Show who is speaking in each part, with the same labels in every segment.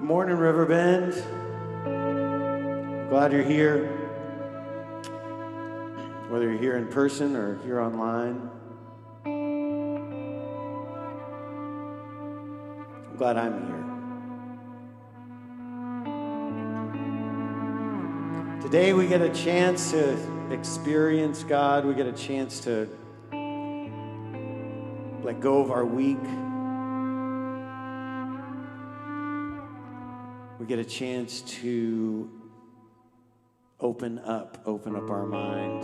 Speaker 1: morning, Riverbend. Glad you're here. Whether you're here in person or here online. I'm glad I'm here. Today we get a chance to experience God. We get a chance to let go of our week. We get a chance to open up our mind.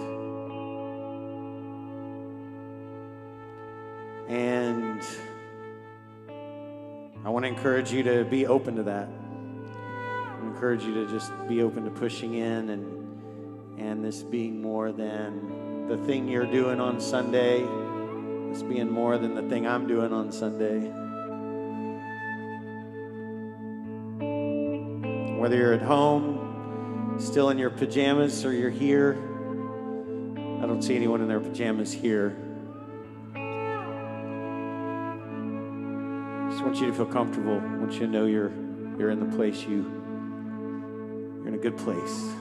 Speaker 1: And I want to encourage you to be open to that. I want to encourage you to just be open to pushing in and this being more than the thing you're doing on Sunday, this being more than the thing I'm doing on Sunday. Whether you're at home, still in your pajamas, or you're here, I don't see anyone in their pajamas here. Just want you to feel comfortable. I want you to know you're in the place you're in a good place.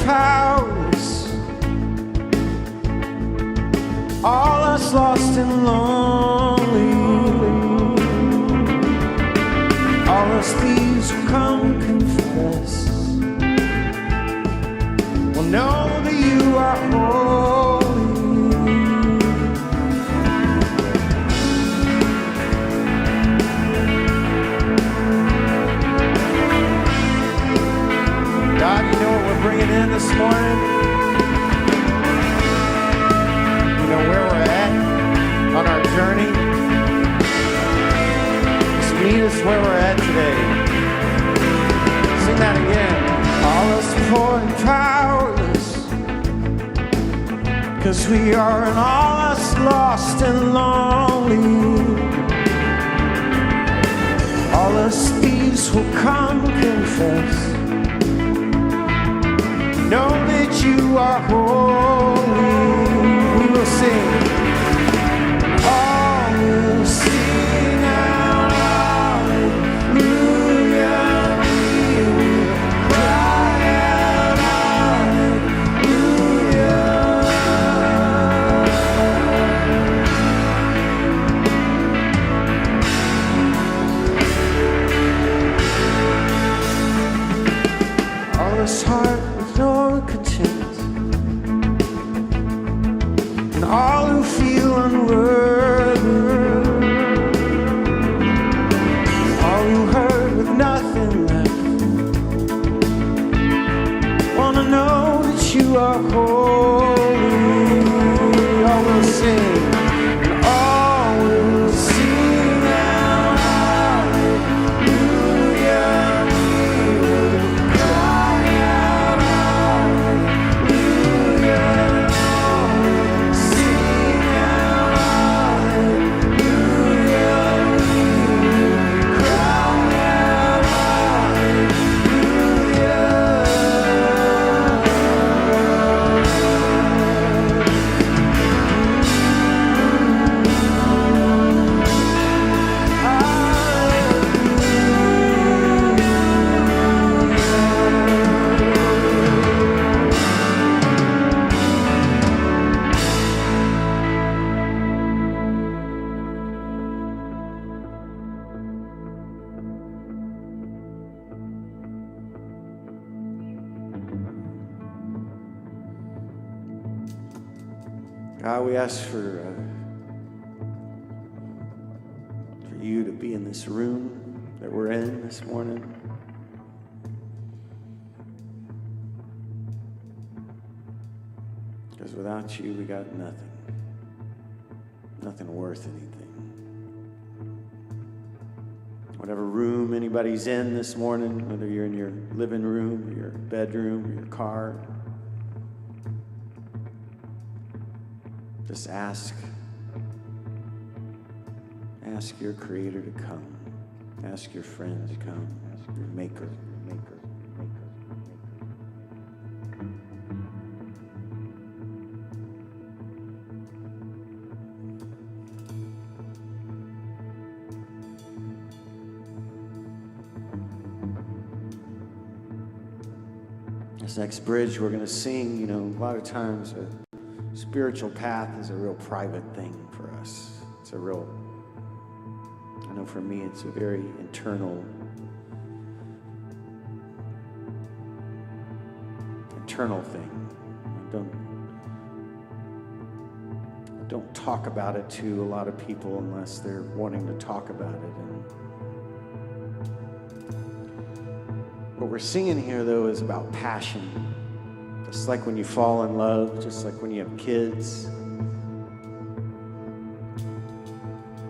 Speaker 1: Powerless, all us lost and lonely, all us thieves who come confess, will know that you are holy. God, you know what we're bringing in this morning? You know where we're at on our journey? Just meet us where we're at today. Sing that again. All us poor and powerless, 'cause we are and all us lost and lonely. All us thieves will come confess, know that you are holy. We will sing. All will sing out, hallelujah. We will cry out, hallelujah. All this heart no content, and all who feel unworthy, all who hurt with nothing left, wanna know that you are holy. All will sing, and all will sing out, hallelujah. We will cry out, God, we ask for you to be in this room that we're in this morning. Because without you, we got nothing. Nothing worth anything. Whatever room anybody's in this morning, whether you're in your living room, your bedroom, your car, just ask your Creator to come. Ask your friend to come. Ask your Maker. This next bridge we're going to sing, a lot of times a spiritual path is a real private thing for us. It's a real, I know for me, it's a very internal thing. I don't talk about it to a lot of people unless they're wanting to talk about it. And what we're singing here, though, is about passion. Just like when you fall in love, just like when you have kids.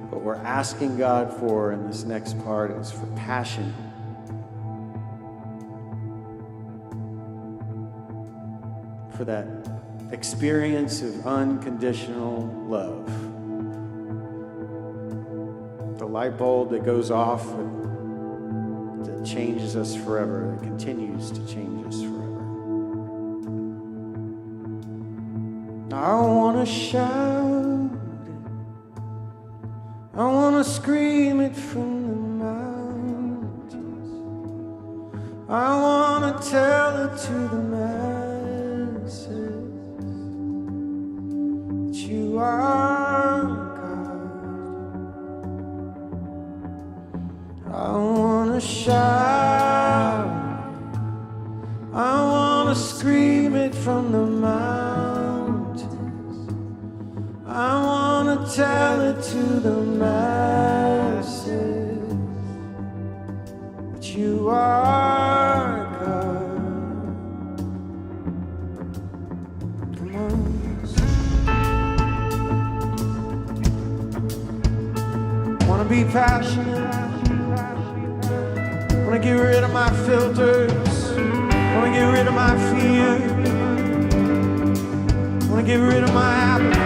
Speaker 1: What we're asking God for in this next part is for passion. For that experience of unconditional love. The light bulb that goes off that changes us forever, that continues to change us forever. I want to shout it. I want to scream it from the mountains. I want to tell it to the masses that you are God. I want to shout. I want to scream it from the mountains. I want to tell it to the masses that you are God. Come on. Want to be passionate. Want to get rid of my filters. Want to get rid of my fear. Want to get rid of my apathy.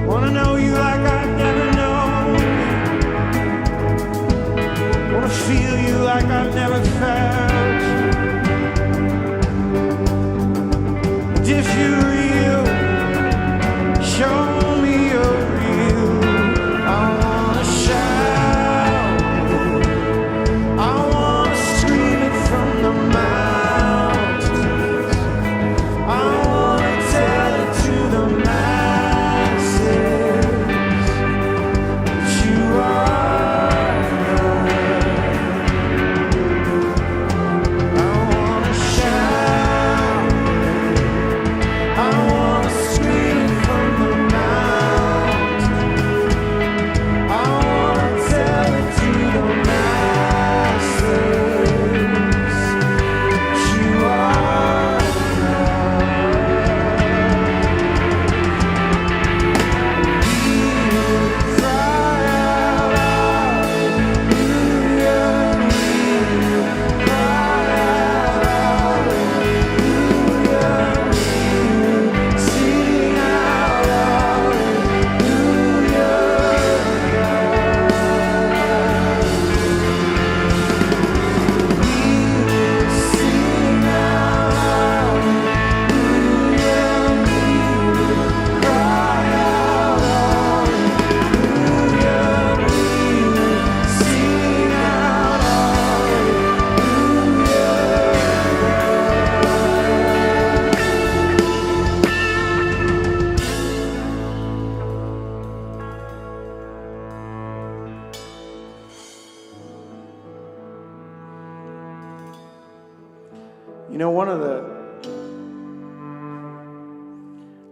Speaker 1: Wanna know you like I've never known you. Wanna feel you like I've never felt you. And if you're real, show me you're real. I wanna shout, I wanna scream it from the mountains.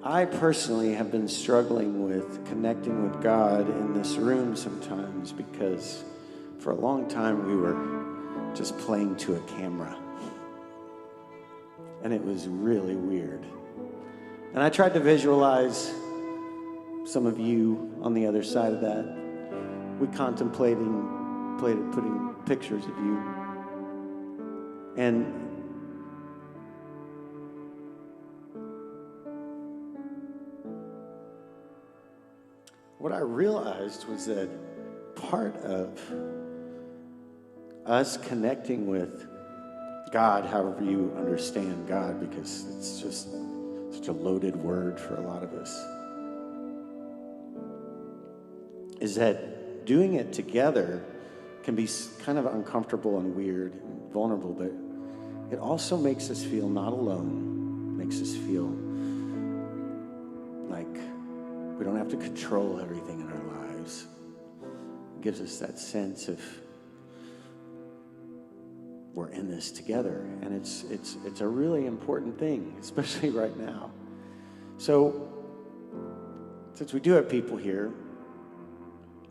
Speaker 1: I personally have been struggling with connecting with God in this room sometimes because for a long time we were just playing to a camera. And it was really weird. And I tried to visualize some of you on the other side of that. We contemplated putting pictures of you. And what I realized was that part of us connecting with God, however you understand God, because it's just such a loaded word for a lot of us, is that doing it together can be kind of uncomfortable and weird and vulnerable, but it also makes us feel not alone. It makes us feel like we don't have to control everything in our lives. It gives us that sense of we're in this together, and it's a really important thing, especially right now. So, since we do have people here,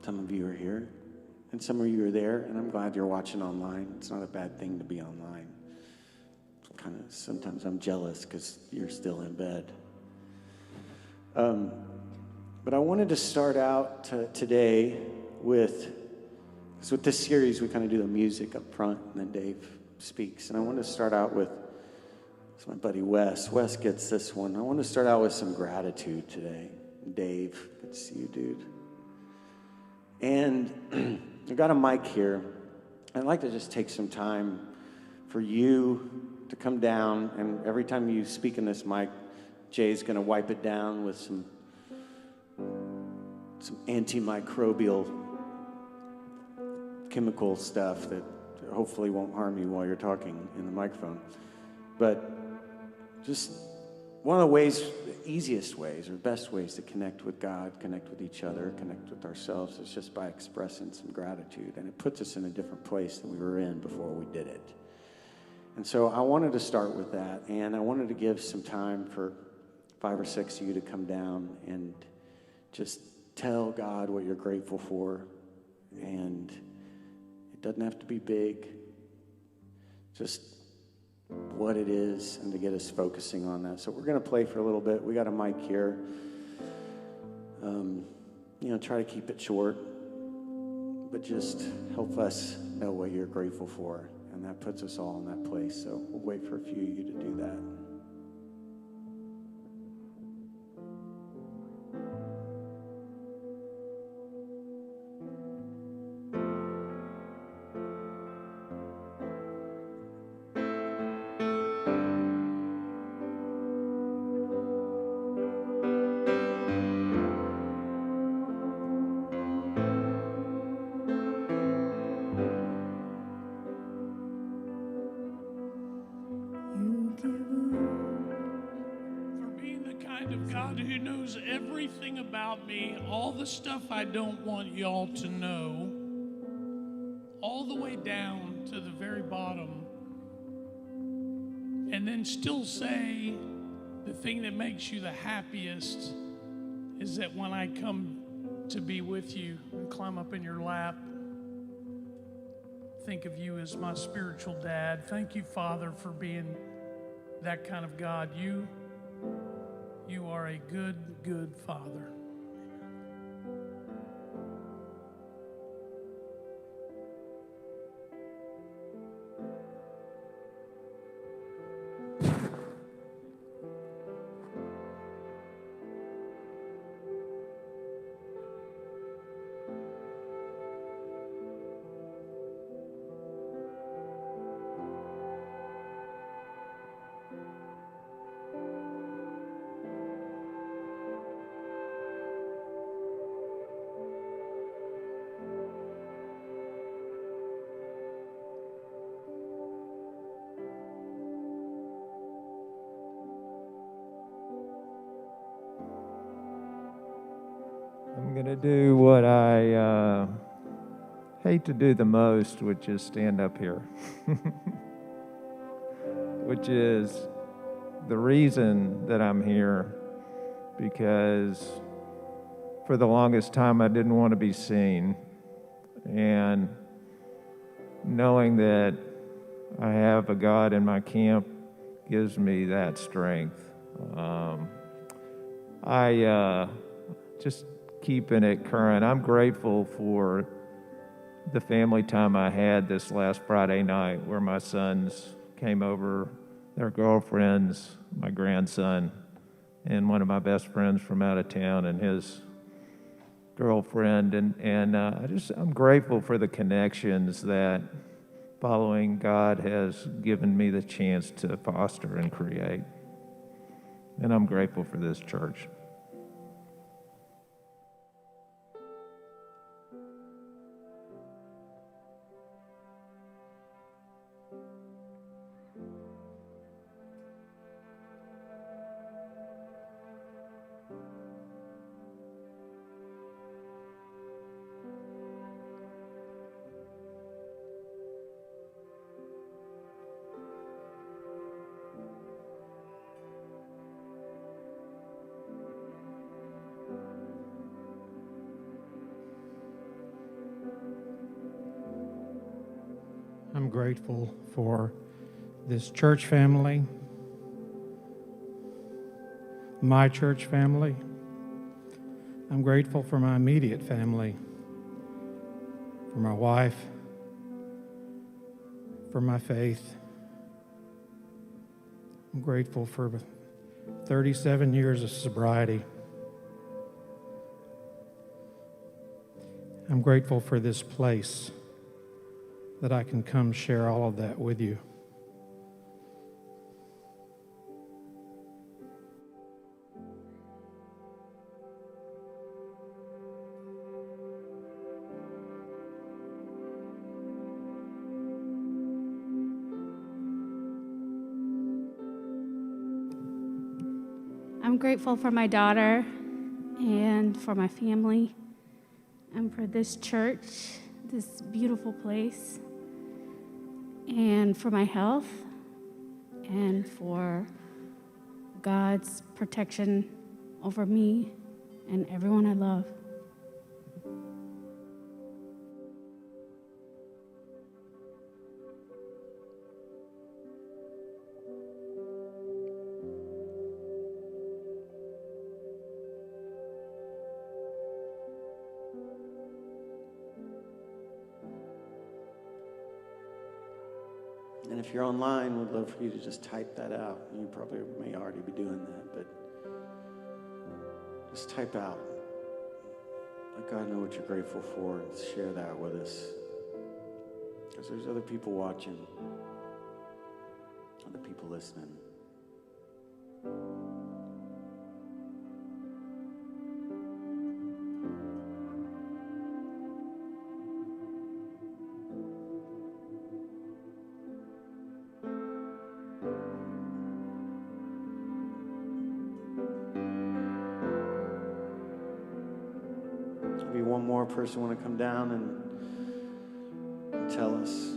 Speaker 1: some of you are here, and some of you are there, and I'm glad you're watching online. It's not a bad thing to be online. Sometimes I'm jealous because you're still in bed. But I wanted to start out today with this series, we kind of do the music up front, and then Dave speaks. And I want to start out with, it's my buddy Wes. Wes gets this one. I want to start out with some gratitude today. Dave, good to see you, dude. And I've got a mic here. I'd like to just take some time for you to come down, and every time you speak in this mic, Jay's going to wipe it down with some antimicrobial chemical stuff that hopefully won't harm you while you're talking in the microphone. But just one of the ways, the easiest ways or best ways to connect with God, connect with each other, connect with ourselves is just by expressing some gratitude. And it puts us in a different place than we were in before we did it. And so I wanted to start with that, and I wanted to give some time for 5 or 6 of you to come down and just tell God what you're grateful for. And it doesn't have to be big, just what it is, and to get us focusing on that. So we're going to play for a little bit. We got a mic here. Try to keep it short, but just help us know what you're grateful for. And that puts us all in that place. So we'll wait for a few of you to do that.
Speaker 2: Everything about me, all the stuff I don't want y'all to know, all the way down to the very bottom, and then still say the thing that makes you the happiest is that when I come to be with you and climb up in your lap, think of you as my spiritual dad. Thank you, Father, for being that kind of God. You are a good, good Father.
Speaker 3: I'm going to do what I hate to do the most, which is stand up here. Which is the reason that I'm here because for the longest time I didn't want to be seen. And knowing that I have a God in my camp gives me that strength. I just keeping it current. I'm grateful for the family time I had this last Friday night where my sons came over, their girlfriends, my grandson, and one of my best friends from out of town and his girlfriend. I'm grateful for the connections that following God has given me the chance to foster and create. And I'm grateful for this church.
Speaker 4: I'm grateful for this church family, my church family. I'm grateful for my immediate family, for my wife, for my faith. I'm grateful for 37 years of sobriety. I'm grateful for this place that I can come share all of that with you.
Speaker 5: I'm grateful for my daughter and for my family and for this church, this beautiful place, and for my health and for God's protection over me and everyone I love.
Speaker 1: And if you're online, we'd love for you to just type that out. You probably may already be doing that, but just type out. Let God know what you're grateful for and share that with us. Because there's other people watching, other people listening. Maybe one more person want to come down and tell us.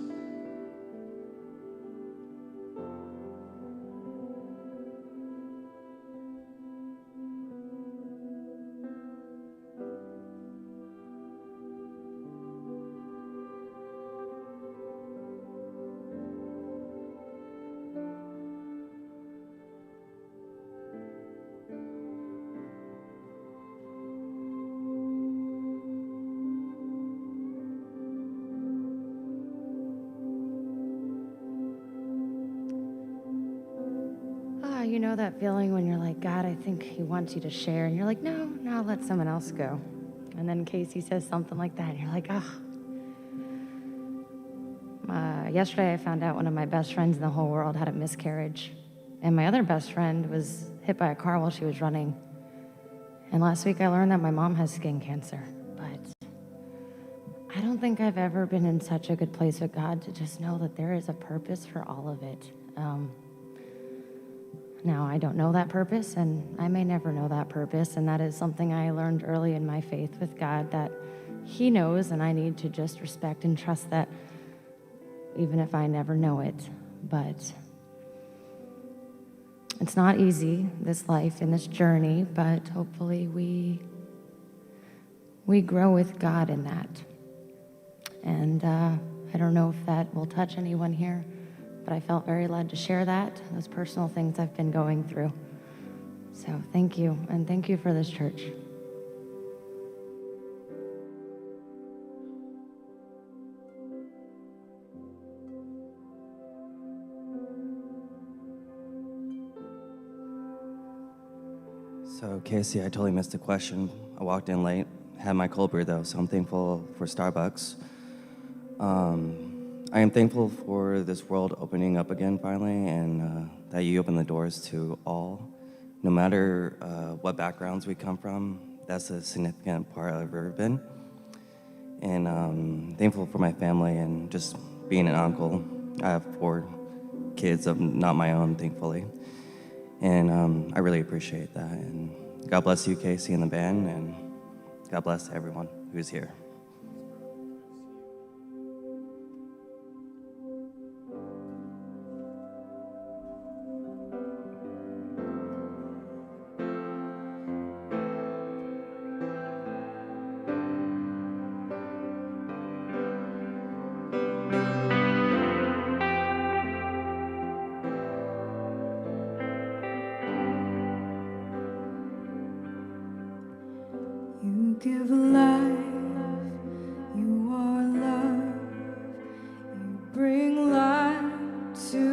Speaker 6: You know that feeling when you're like, God, I think he wants you to share. And you're like, no, I'll let someone else go. And then Casey says something like that. And you're like, yesterday I found out one of my best friends in the whole world had a miscarriage. And my other best friend was hit by a car while she was running. And last week I learned that my mom has skin cancer. But I don't think I've ever been in such a good place with God to just know that there is a purpose for all of it. Now, I don't know that purpose, and I may never know that purpose, and that is something I learned early in my faith with God, that he knows, and I need to just respect and trust that, even if I never know it. But It's not easy, this life and this journey, but hopefully we grow with God in that. And I don't know if that will touch anyone here, but I felt very led to share that, those personal things I've been going through. So thank you, and thank you for this church.
Speaker 7: So, Casey, I totally missed the question. I walked in late, had my cold brew though, so I'm thankful for Starbucks. I am thankful for this world opening up again finally, and that you open the doors to all, no matter what backgrounds we come from. That's a significant part of Riverbend. And thankful for my family and just being an uncle. I have 4 kids of not my own, thankfully. And I really appreciate that. And God bless you, Casey, and the band, and God bless everyone who's here.
Speaker 8: You give life, you are love, you bring light to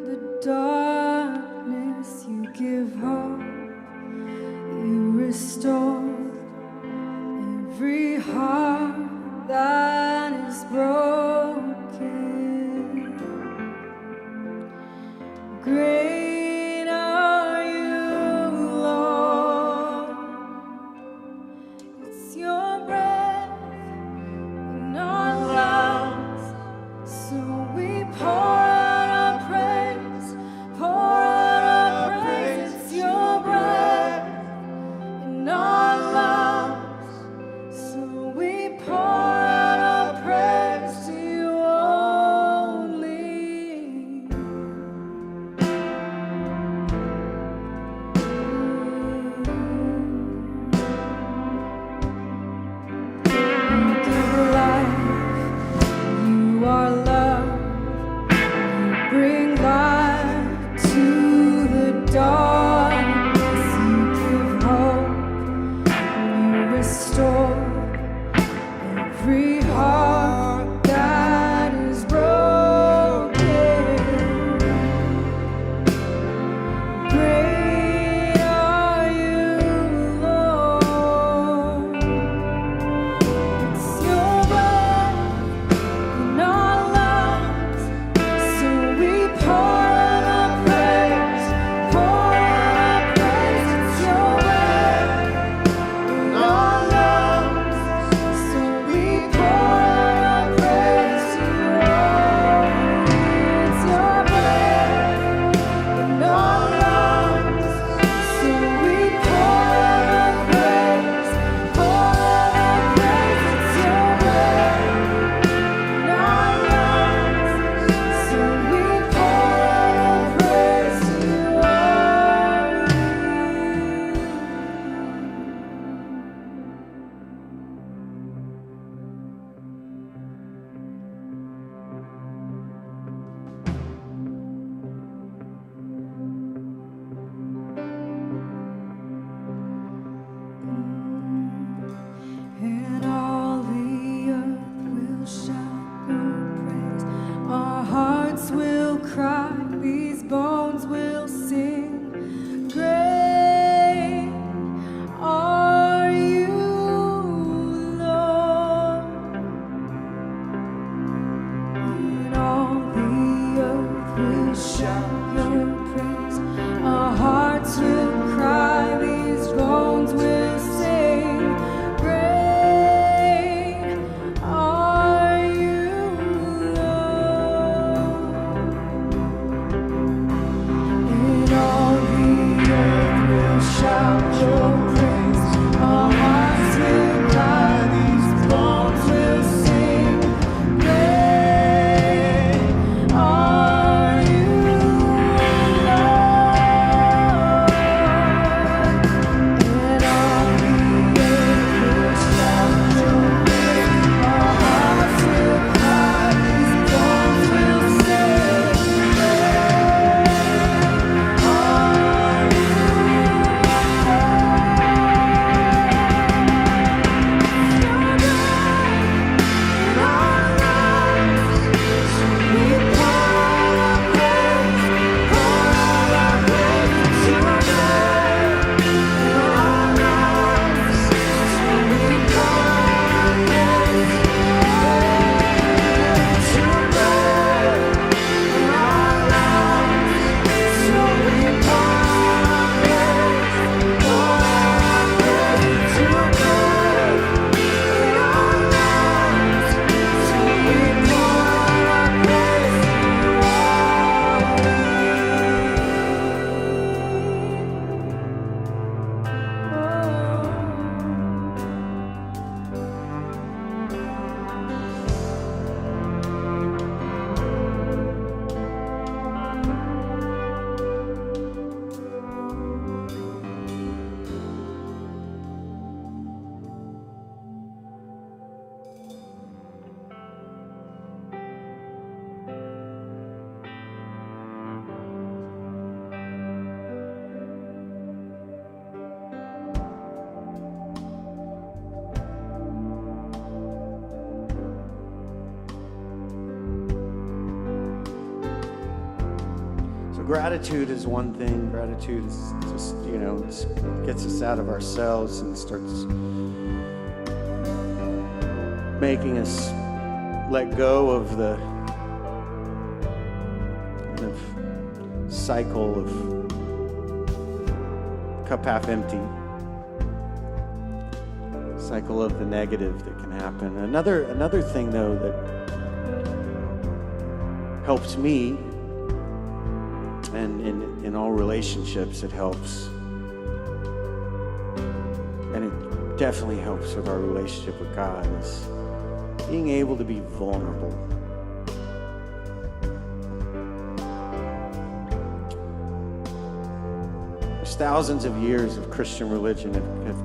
Speaker 8: the darkness, you give hope, you restore every heart that is broken. Great are you, Lord. It's your breath in our lungs, so we pour out our praise, pour out our praise. It's your breath in our
Speaker 1: gratitude is one thing. Gratitude is just, it gets us out of ourselves and starts making us let go of the kind of cycle of cup half empty, cycle of the negative that can happen. Another thing, though, that helps me, and in all relationships it helps, and it definitely helps with our relationship with God, is being able to be vulnerable. There's thousands of years of Christian religion have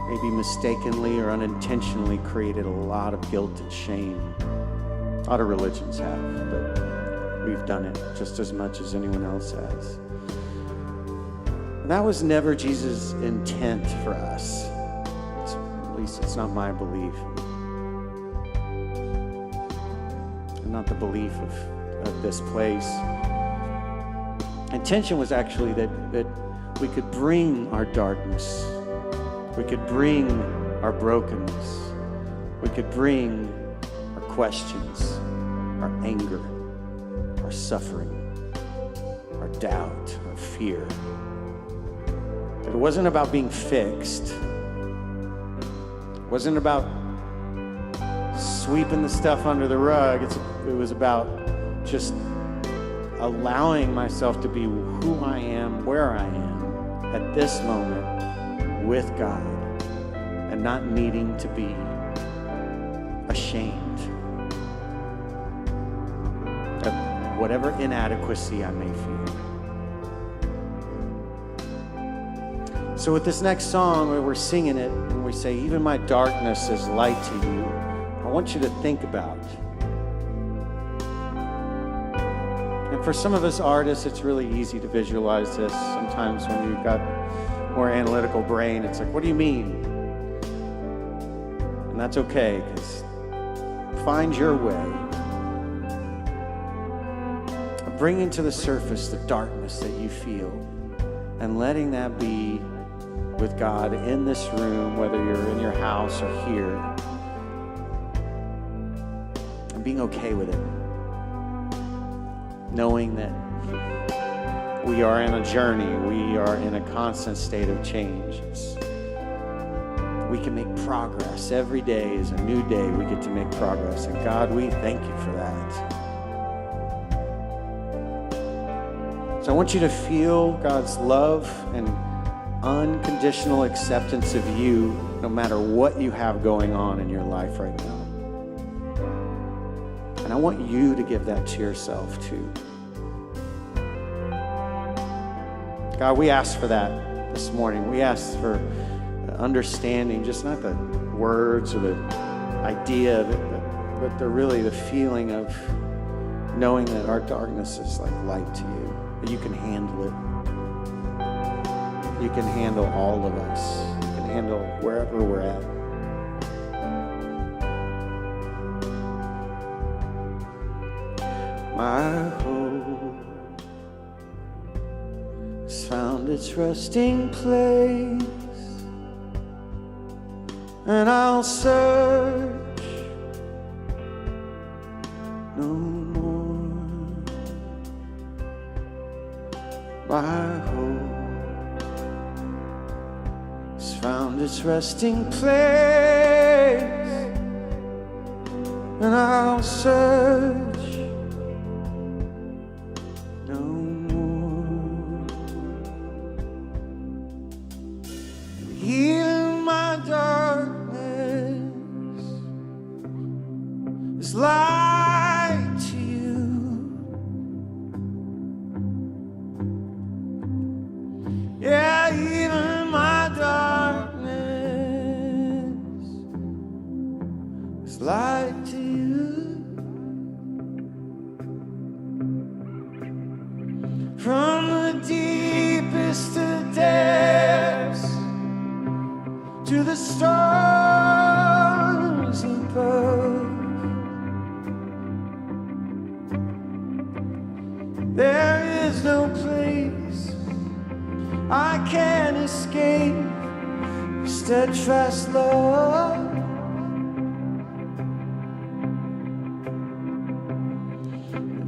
Speaker 1: maybe mistakenly or unintentionally created a lot of guilt and shame. A lot of religions have, but we've done it just as much as anyone else has. And that was never Jesus' intent for us. At least it's not my belief. And not the belief of this place. Intention was actually that we could bring our darkness, we could bring our brokenness, we could bring our questions, our anger, our suffering, our doubt, our fear. It wasn't about being fixed. It wasn't about sweeping the stuff under the rug. It was about just allowing myself to be who I am, where I am at this moment with God, and not needing to be ashamed of whatever inadequacy I may feel. So with this next song, where we're singing it, and we say, even my darkness is light to you, I want you to think about. And for some of us artists, it's really easy to visualize this. Sometimes when you've got more analytical brain, it's like, what do you mean? And that's okay, because find your way of bringing to the surface the darkness that you feel and letting that be with God in this room, whether you're in your house or here, and being okay with it, knowing that we are in a journey, we are in a constant state of change. We can make progress. Every day is a new day. We get to make progress, and God, we thank you for that. So I want you to feel God's love and unconditional acceptance of you, no matter what you have going on in your life right now. And I want you to give that to yourself too. God, we ask for that this morning. We ask for understanding, just not the words or the idea, but really the feeling of knowing that our darkness is like light to you, that you can handle it. You can handle all of us. You can handle wherever we're at. My hope has found its resting place, and I'll search no more. My hope found its resting place, and I'll search no more. Even my darkness is light to you. Yeah, even my darkness is light to you. From the deepest of depths to the stars above, I can't escape your steadfast love.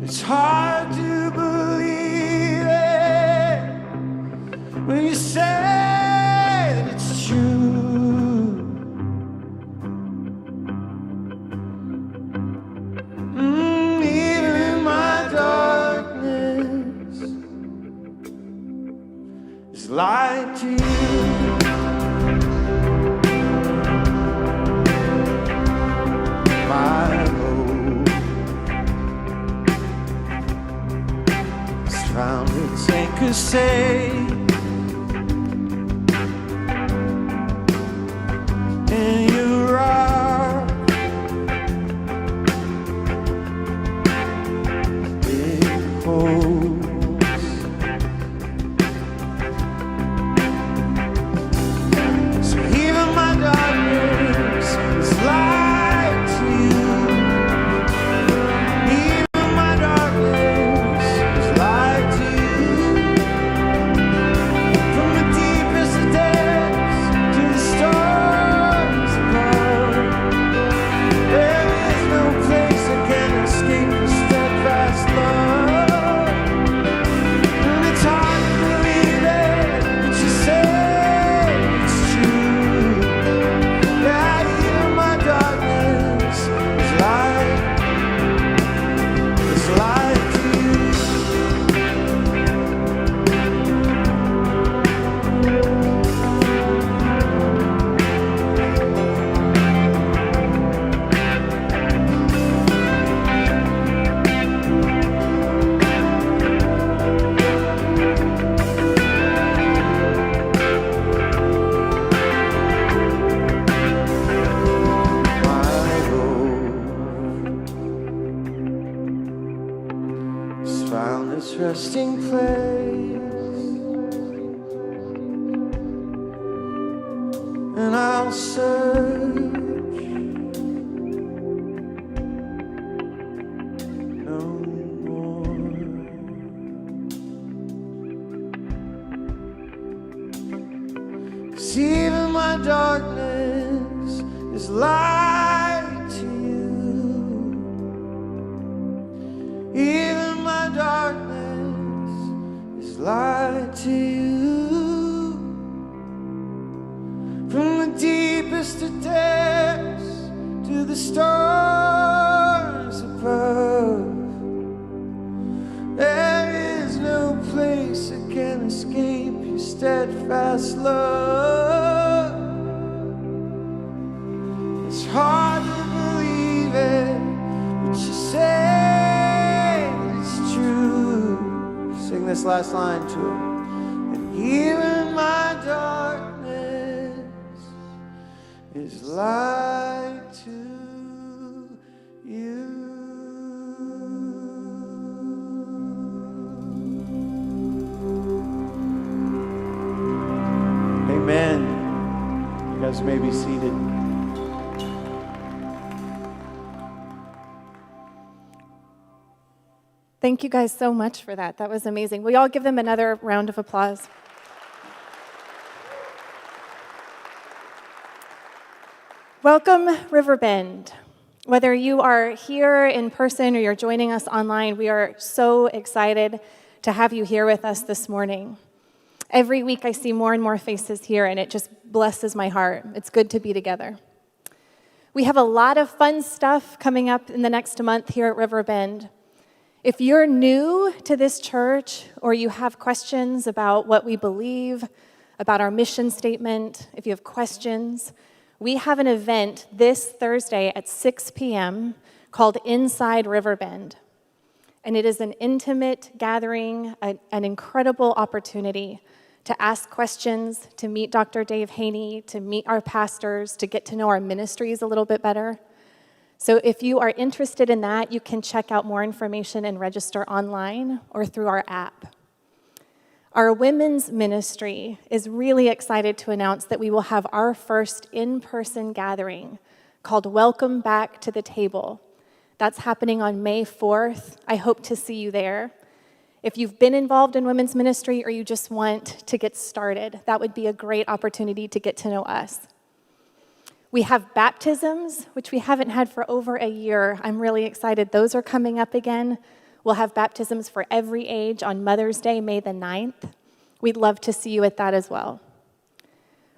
Speaker 1: It's hard to believe it when you say that it's true. Even in my darkness, it's light to you. My hope is found its anchor safe in your rock. It holds. So even my darkness is light to you. Even my darkness is light to you. From the deepest of depths to the stars above, there is no place I can escape your steadfast love. And it's hard to believe it, but you say it's true. Yeah, even my darkness is light. It's light to you. My hope has found its resting place, and I'll search no more. 'Cause even my darkness is light to you. Even my darkness is light to you. From the deepest of depths to the stars above, there is no place that can escape your steadfast love. It's hard to believe it, but you say that it's true. Sing this last line to him. And even my darkness is light to you. Amen. You guys may be seated.
Speaker 9: Thank you guys so much for that. That was amazing. Will you all give them another round of applause? Welcome, Riverbend. Whether you are here in person or you're joining us online, we are so excited to have you here with us this morning. Every week I see more and more faces here, and it just blesses my heart. It's good to be together. We have a lot of fun stuff coming up in the next month here at Riverbend. If you're new to this church or you have questions about what we believe, about our mission statement, if you have questions, we have an event this Thursday at 6 p.m. called Inside Riverbend. And it is an intimate gathering, an incredible opportunity to ask questions, to meet Dr. Dave Haney, to meet our pastors, to get to know our ministries a little bit better. So if you are interested in that, you can check out more information and register online or through our app. Our women's ministry is really excited to announce that we will have our first in-person gathering called Welcome Back to the Table. That's happening on May 4th. I hope to see you there. If you've been involved in women's ministry or you just want to get started, that would be a great opportunity to get to know us. We have baptisms, which we haven't had for over a year. I'm really excited. Those are coming up again. We'll have baptisms for every age on Mother's Day, May the 9th. We'd love to see you at that as well.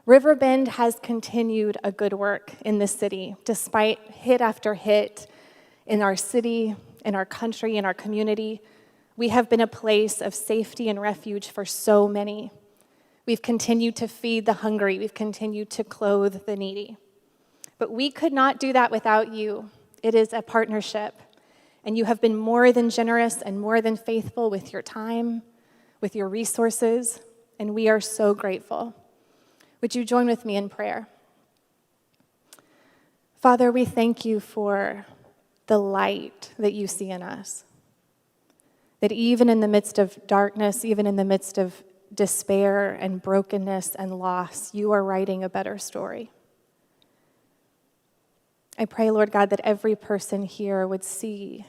Speaker 9: Riverbend has continued a good work in this city, despite hit after hit in our city, in our country, in our community. We have been a place of safety and refuge for so many. We've continued to feed the hungry. We've continued to clothe the needy. But we could not do that without you. It is a partnership, and you have been more than generous and more than faithful with your time, with your resources, and we are so grateful. Would you join with me in prayer? Father, we thank you for the light that you see in us, that even in the midst of darkness, even in the midst of despair and brokenness and loss, you are writing a better story. I pray, Lord God, that every person here would see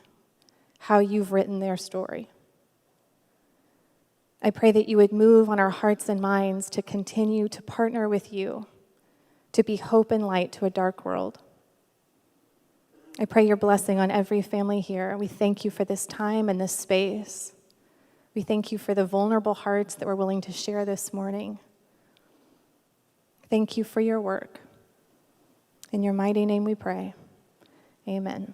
Speaker 9: how you've written their story. I pray that you would move on our hearts and minds to continue to partner with you, to be hope and light to a dark world. I pray your blessing on every family here. We thank you for this time and this space. We thank you for the vulnerable hearts that we're willing to share this morning. Thank you for your work. In your mighty name we pray. Amen.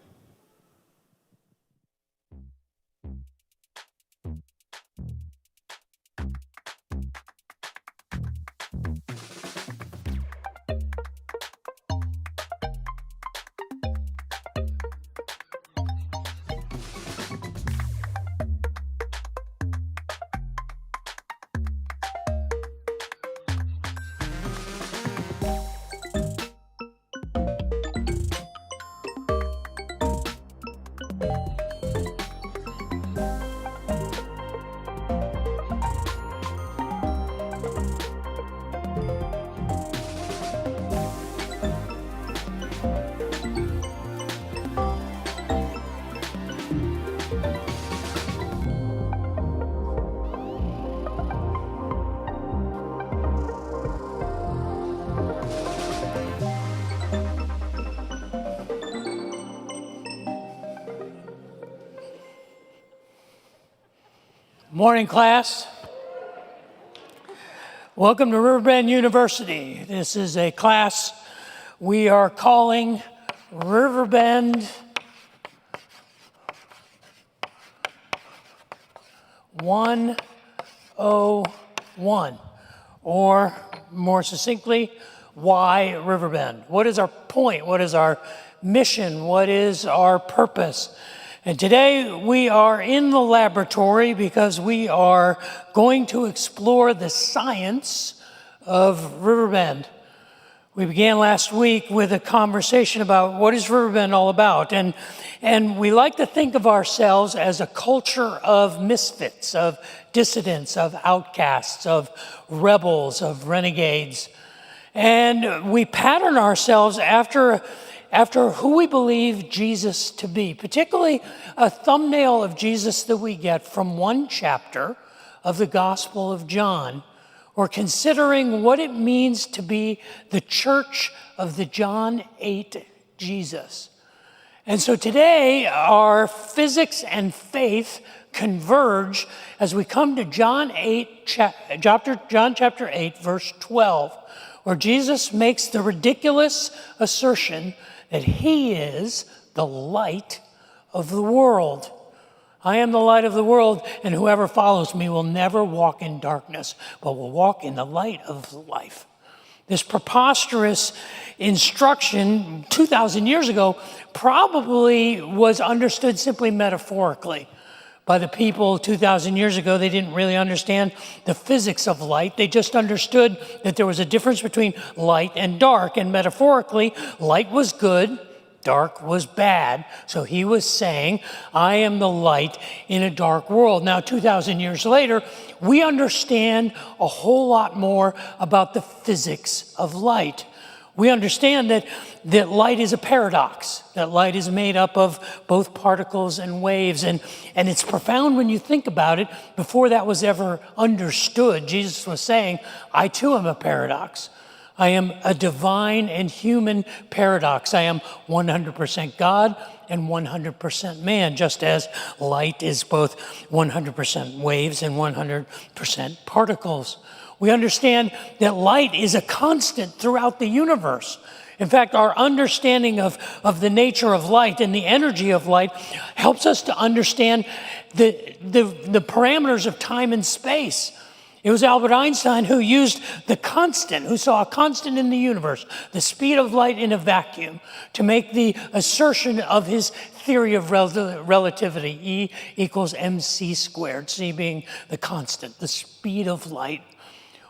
Speaker 10: Morning, class. Welcome to Riverbend University. This is a class we are calling Riverbend 101, or more succinctly, why Riverbend? What is our point? What is our mission? What is our purpose? And today we are in the laboratory because we are going to explore the science of Riverbend. We began last week with a conversation about what is Riverbend all about. And we like to think of ourselves as a culture of misfits, of dissidents, of outcasts, of rebels, of renegades. And we pattern ourselves after who we believe Jesus to be, particularly a thumbnail of Jesus that we get from one chapter of the Gospel of John, or considering what it means to be the church of the John 8 Jesus. And so today, our physics and faith converge as we come to John chapter 8, verse 12, where Jesus makes the ridiculous assertion that he is the light of the world. I am the light of the world, and whoever follows me will never walk in darkness, but will walk in the light of life. This preposterous instruction 2,000 years ago probably was understood simply metaphorically by the people 2,000 years ago. They didn't really understand the physics of light. They just understood that there was a difference between light and dark, and metaphorically, light was good, dark was bad. So he was saying, I am the light in a dark world. Now, 2,000 years later, we understand a whole lot more about the physics of light. We understand that light is a paradox, that light is made up of both particles and waves. And it's profound when you think about it. Before that was ever understood, Jesus was saying, I too am a paradox. I am a divine and human paradox. I am 100% God and 100% man, just as light is both 100% waves and 100% particles. We understand that light is a constant throughout the universe. In fact, our understanding of the nature of light and the energy of light helps us to understand the parameters of time and space. It was Albert Einstein who used the constant, who saw a constant in the universe, the speed of light in a vacuum, to make the assertion of his theory of relativity, E equals mc squared, c being the constant, the speed of light.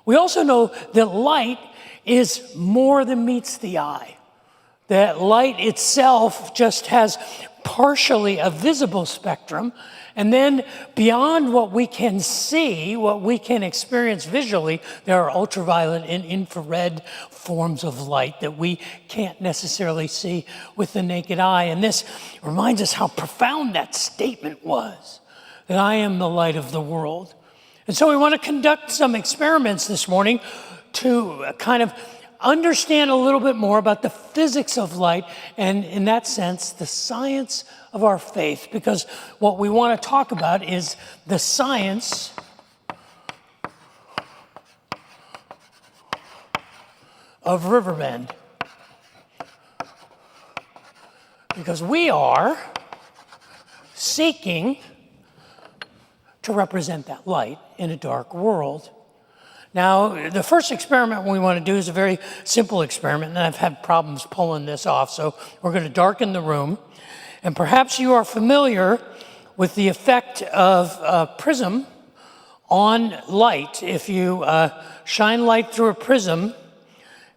Speaker 10: We also know that light is more than meets the eye, that light itself just has partially a visible spectrum, and then beyond what we can see, what we can experience visually, there are ultraviolet and infrared forms of light that we can't necessarily see with the naked eye. And this reminds us how profound that statement was, that I am the light of the world. And so we want to conduct some experiments this morning to kind of understand a little bit more about the physics of light and, in that sense, the science of our faith. Because what we want to talk about is the science of Riverbend. Because we are seeking to represent that light in a dark world. Now, the first experiment we want to do is a very simple experiment, and I've had problems pulling this off, so we're going to darken the room. And perhaps you are familiar with the effect of a prism on light. If you shine light through a prism,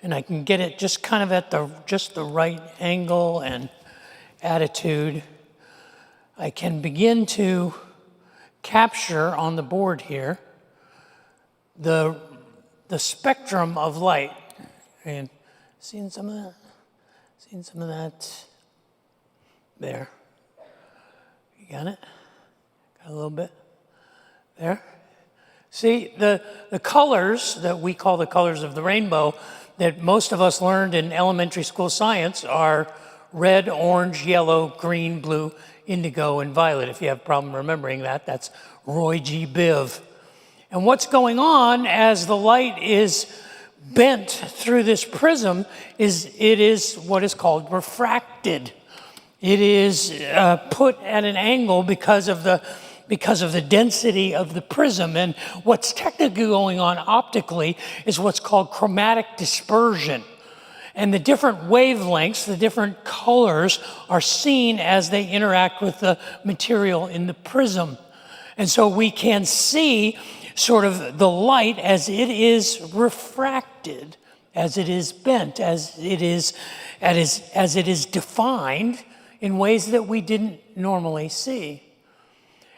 Speaker 10: and I can get it just kind of at just the right angle and attitude, I can begin to capture on the board here the spectrum of light. And seeing some of that? Seeing some of that? There. You got it? Got a little bit? There? See, the colors that we call the colors of the rainbow that most of us learned in elementary school science are red, orange, yellow, green, blue, indigo, and violet. If you have a problem remembering that, that's Roy G. Biv. And what's going on as the light is bent through this prism is it is what is called refracted. It is put at an angle because of the density of the prism. And what's technically going on optically is what's called chromatic dispersion. And the different wavelengths, the different colors are seen as they interact with the material in the prism. And so we can see sort of the light as it is refracted, as it is bent, as it is defined in ways that we didn't normally see.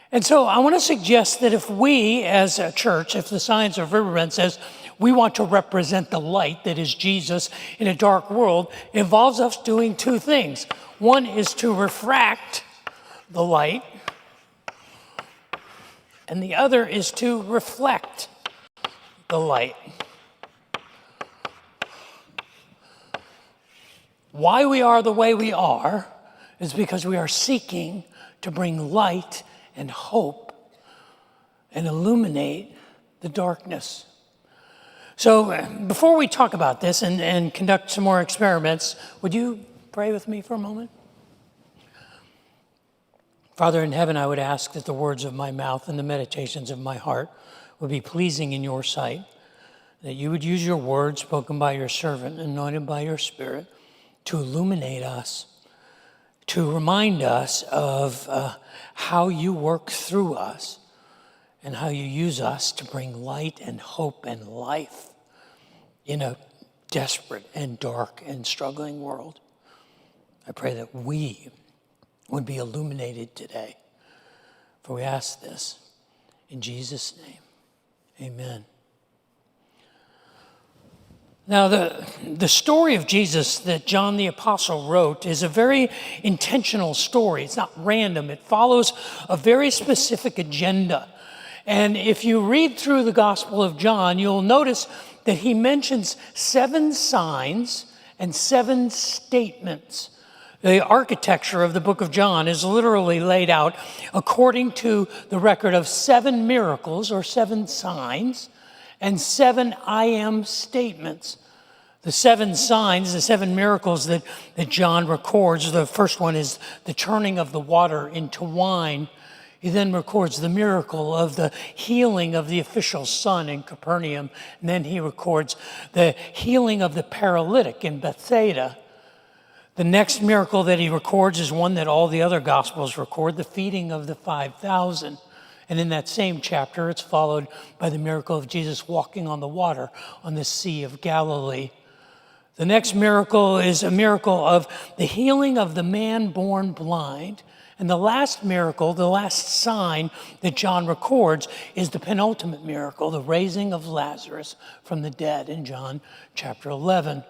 Speaker 10: And so I want to suggest that if we as a church, if the science of Riverbend says we want to represent the light that is Jesus in a dark world, it involves us doing two things. One is to refract the light, and the other is to reflect the light. Why we are the way we are is because we are seeking to bring light and hope and illuminate the darkness. So before we talk about this and conduct some more experiments, would you pray with me for a moment? Father in heaven, I would ask that the words of my mouth and the meditations of my heart would be pleasing in your sight, that you would use your words spoken by your servant, anointed by your Spirit, to illuminate us, to remind us of how you work through us and how you use us to bring light and hope and life in a desperate and dark and struggling world. I pray that we would be illuminated today. For we ask this in Jesus' name. Amen. Now, the story of Jesus that John the Apostle wrote is a very intentional story. It's not random. It follows a very specific agenda. And if you read through the Gospel of John, you'll notice that he mentions 7 signs and 7 statements. The architecture of the book of John is literally laid out according to the record of 7 miracles or 7 signs and 7 I am statements. The 7 signs, the 7 miracles that John records, the first one is the turning of the water into wine. He then records the miracle of the healing of the official son in Capernaum. And then he records the healing of the paralytic in Bethsaida. The next miracle that he records is one that all the other Gospels record, the feeding of the 5,000. And in that same chapter, it's followed by the miracle of Jesus walking on the water on the Sea of Galilee. The next miracle is a miracle of the healing of the man born blind. And the last miracle, the last sign that John records is the penultimate miracle, the raising of Lazarus from the dead in John chapter 11.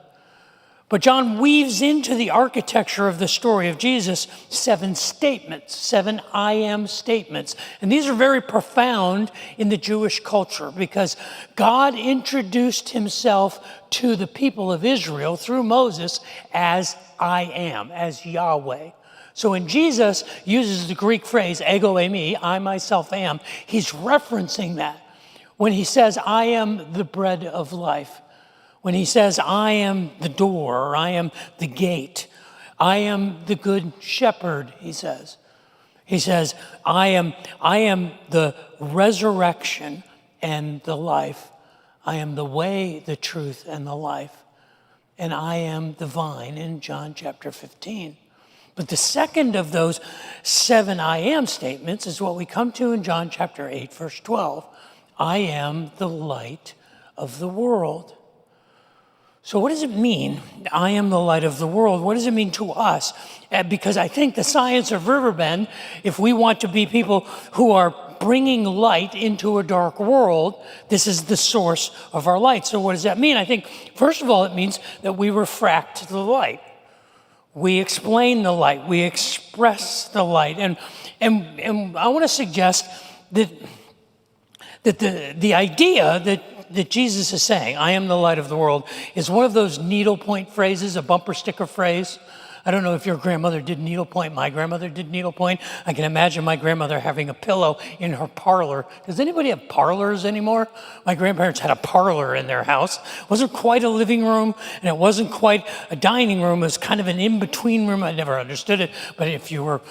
Speaker 10: But John weaves into the architecture of the story of Jesus 7 statements, 7 I am statements. And these are very profound in the Jewish culture because God introduced himself to the people of Israel through Moses as I am, as Yahweh. So when Jesus uses the Greek phrase, ego eimi, I myself am, he's referencing that. When he says, I am the bread of life. When he says, I am the door, or I am the gate, I am the good shepherd, he says. He says, I am the resurrection and the life. I am the way, the truth, and the life. And I am the vine in John chapter 15. But the second of those 7 I am statements is what we come to in John chapter 8, verse 12. I am the light of the world. So what does it mean, I am the light of the world? What does it mean to us? Because I think the science of Riverbend, if we want to be people who are bringing light into a dark world, this is the source of our light. So what does that mean? I think, first of all, it means that we refract the light. We explain the light. We express the light. And I want to suggest that the idea that Jesus is saying, I am the light of the world, is one of those needlepoint phrases, a bumper sticker phrase. I don't know if your grandmother did needlepoint. My grandmother did needlepoint. I can imagine my grandmother having a pillow in her parlor. Does anybody have parlors anymore? My grandparents had a parlor in their house. It wasn't quite a living room, and it wasn't quite a dining room. It was kind of an in-between room. I never understood it, but if you were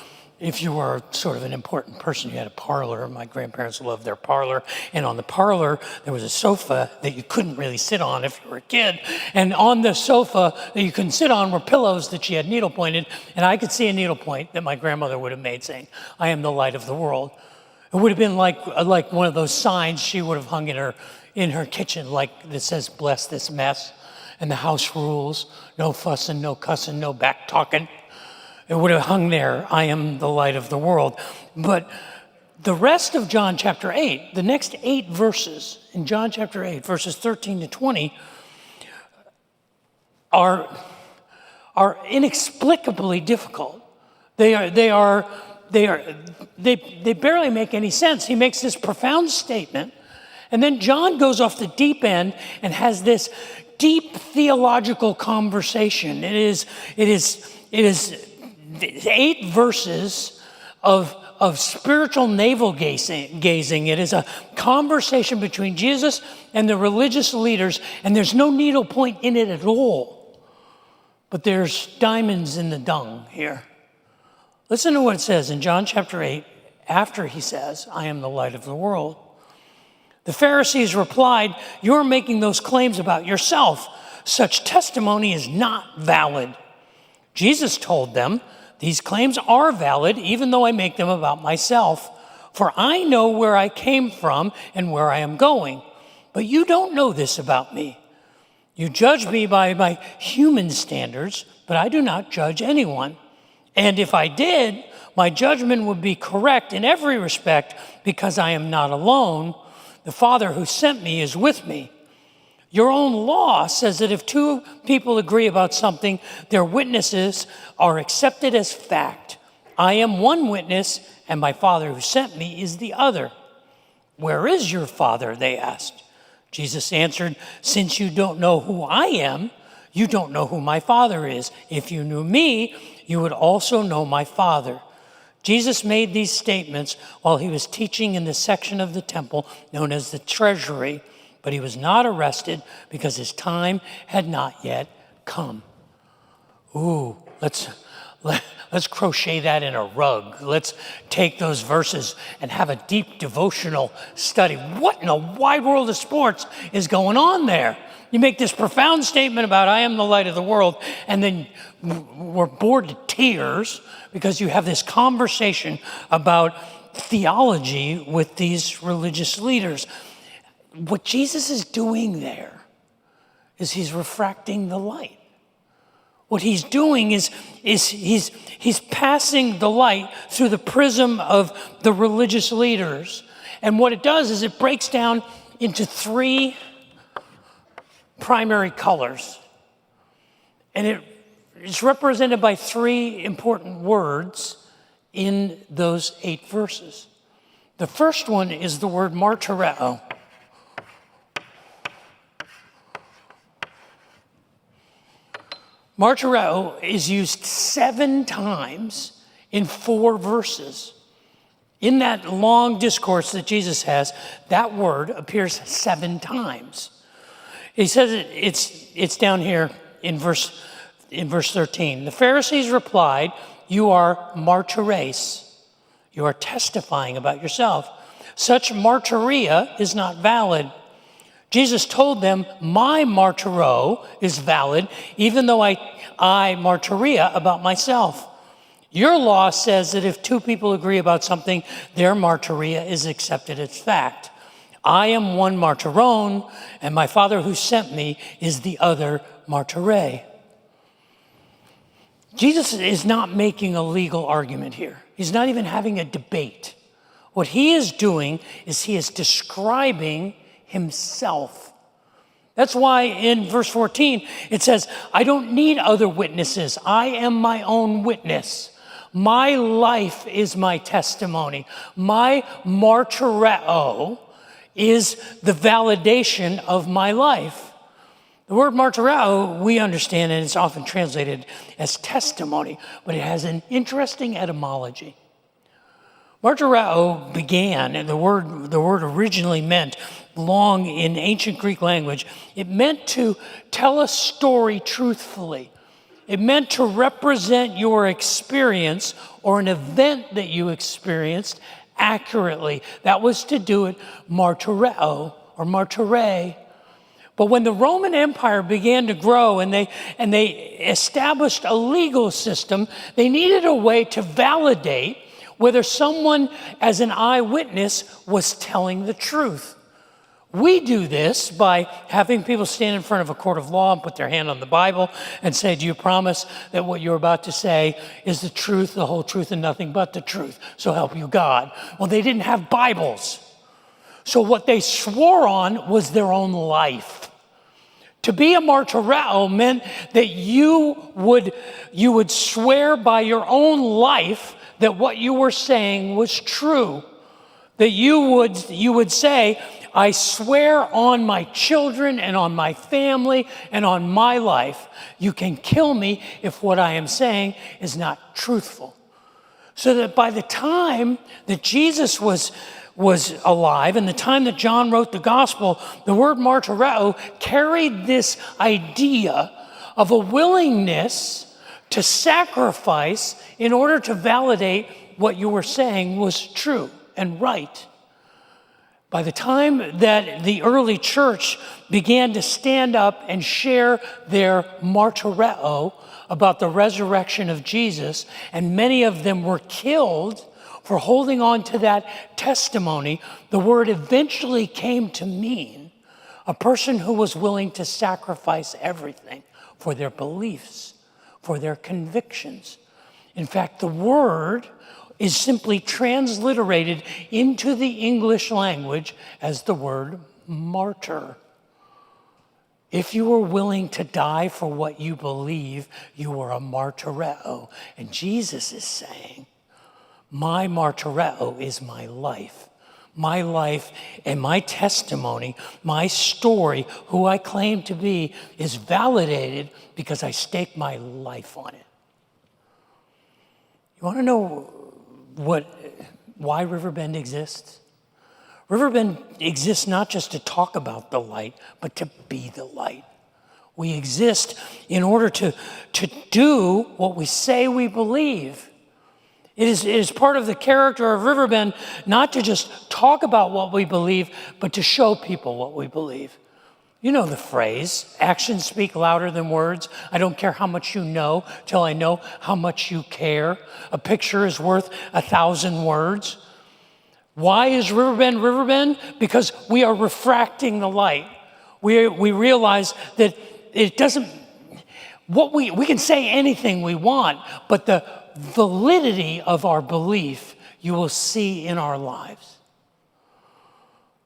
Speaker 10: sort of an important person, you had a parlor. My grandparents loved their parlor. And on the parlor, there was a sofa that you couldn't really sit on if you were a kid. And on the sofa that you couldn't sit on were pillows that she had needle pointed. And I could see a needle point that my grandmother would have made saying, I am the light of the world. It would have been like one of those signs she would have hung in her kitchen, like that says, bless this mess. And the house rules, no fussing, no cussing, no back talking. It would have hung there, I am the light of the world. But the rest of John chapter 8, the next 8 verses in John chapter 8, verses 13 to 20, are inexplicably difficult. They barely make any sense. He makes this profound statement, and then John goes off the deep end and has this deep theological conversation. It is 8 verses of spiritual navel gazing. It is a conversation between Jesus and the religious leaders, and there's no needle point in it at all. But there's diamonds in the dung here. Listen to what it says in John chapter 8, after he says, I am the light of the world. The Pharisees replied, you're making those claims about yourself. Such testimony is not valid. Jesus told them, these claims are valid, even though I make them about myself. For I know where I came from and where I am going. But you don't know this about me. You judge me by my human standards, but I do not judge anyone. And if I did, my judgment would be correct in every respect because I am not alone. The Father who sent me is with me. Your own law says that if two people agree about something, their witnesses are accepted as fact. I am one witness, and my Father who sent me is the other. Where is your Father? They asked. Jesus answered, since you don't know who I am, you don't know who my Father is. If you knew me, you would also know my Father. Jesus made these statements while he was teaching in the section of the temple known as the treasury, but he was not arrested because his time had not yet come. Ooh, let's crochet that in a rug. Let's take those verses and have a deep devotional study. What in the wide world of sports is going on there? You make this profound statement about I am the light of the world, and then we're bored to tears because you have this conversation about theology with these religious leaders. What Jesus is doing there is he's refracting the light. What he's doing is he's passing the light through the prism of the religious leaders. And what it does is it breaks down into three primary colors. And it's represented by three important words in those 8 verses. The first one is the word martyreo. Martyreo is used 7 times in 4 verses. In that long discourse that Jesus has, that word appears 7 times. He says it's down here in verse 13. The Pharisees replied, you are martyres. You are testifying about yourself. Such martyria is not valid. Jesus told them, my martyro is valid, even though I martyria about myself. Your law says that if 2 people agree about something, their martyria is accepted as fact. I am one martyron, and my Father who sent me is the other martyre. Jesus is not making a legal argument here. He's not even having a debate. What he is doing is he is describing himself. That's why in verse 14 it says, I don't need other witnesses. I am my own witness. My life is my testimony. My martyreo is the validation of my life. The word martyreo, we understand, and it's often translated as testimony, but it has an interesting etymology. Martyreo began, and the word originally meant, long in ancient Greek language, it meant to tell a story truthfully. It meant to represent your experience or an event that you experienced accurately. That was to do it martyreo or martyre. But when the Roman Empire began to grow and they established a legal system, they needed a way to validate whether someone as an eyewitness was telling the truth. We do this by having people stand in front of a court of law and put their hand on the Bible and say, do you promise that what you're about to say is the truth, the whole truth, and nothing but the truth? So help you God. Well, they didn't have Bibles. So what they swore on was their own life. To be a martyreo meant that you would swear by your own life that what you were saying was true. That you would say, I swear on my children and on my family and on my life, you can kill me if what I am saying is not truthful. So that by the time that Jesus was alive and the time that John wrote the gospel, the word martyreo carried this idea of a willingness to sacrifice in order to validate what you were saying was true and right. By the time that the early church began to stand up and share their martyreo about the resurrection of Jesus, and many of them were killed for holding on to that testimony, the word eventually came to mean a person who was willing to sacrifice everything for their beliefs, for their convictions. In fact, the word is simply transliterated into the English language as the word martyr. If you are willing to die for what you believe, you are a martyreo. And Jesus is saying, my martyreo is my life. My life and my testimony, my story, who I claim to be, is validated because I stake my life on it. You want to know why Riverbend exists? Riverbend exists not just to talk about the light, but to be the light. We exist in order to do what we say we believe. It is part of the character of Riverbend not to just talk about what we believe, but to show people what we believe. You know the phrase, actions speak louder than words. I don't care how much you know till I know how much you care. A picture is worth 1,000 words. Why is Riverbend Riverbend? Because we are refracting the light. We realize that it doesn't, we can say anything we want, but the validity of our belief you will see in our lives.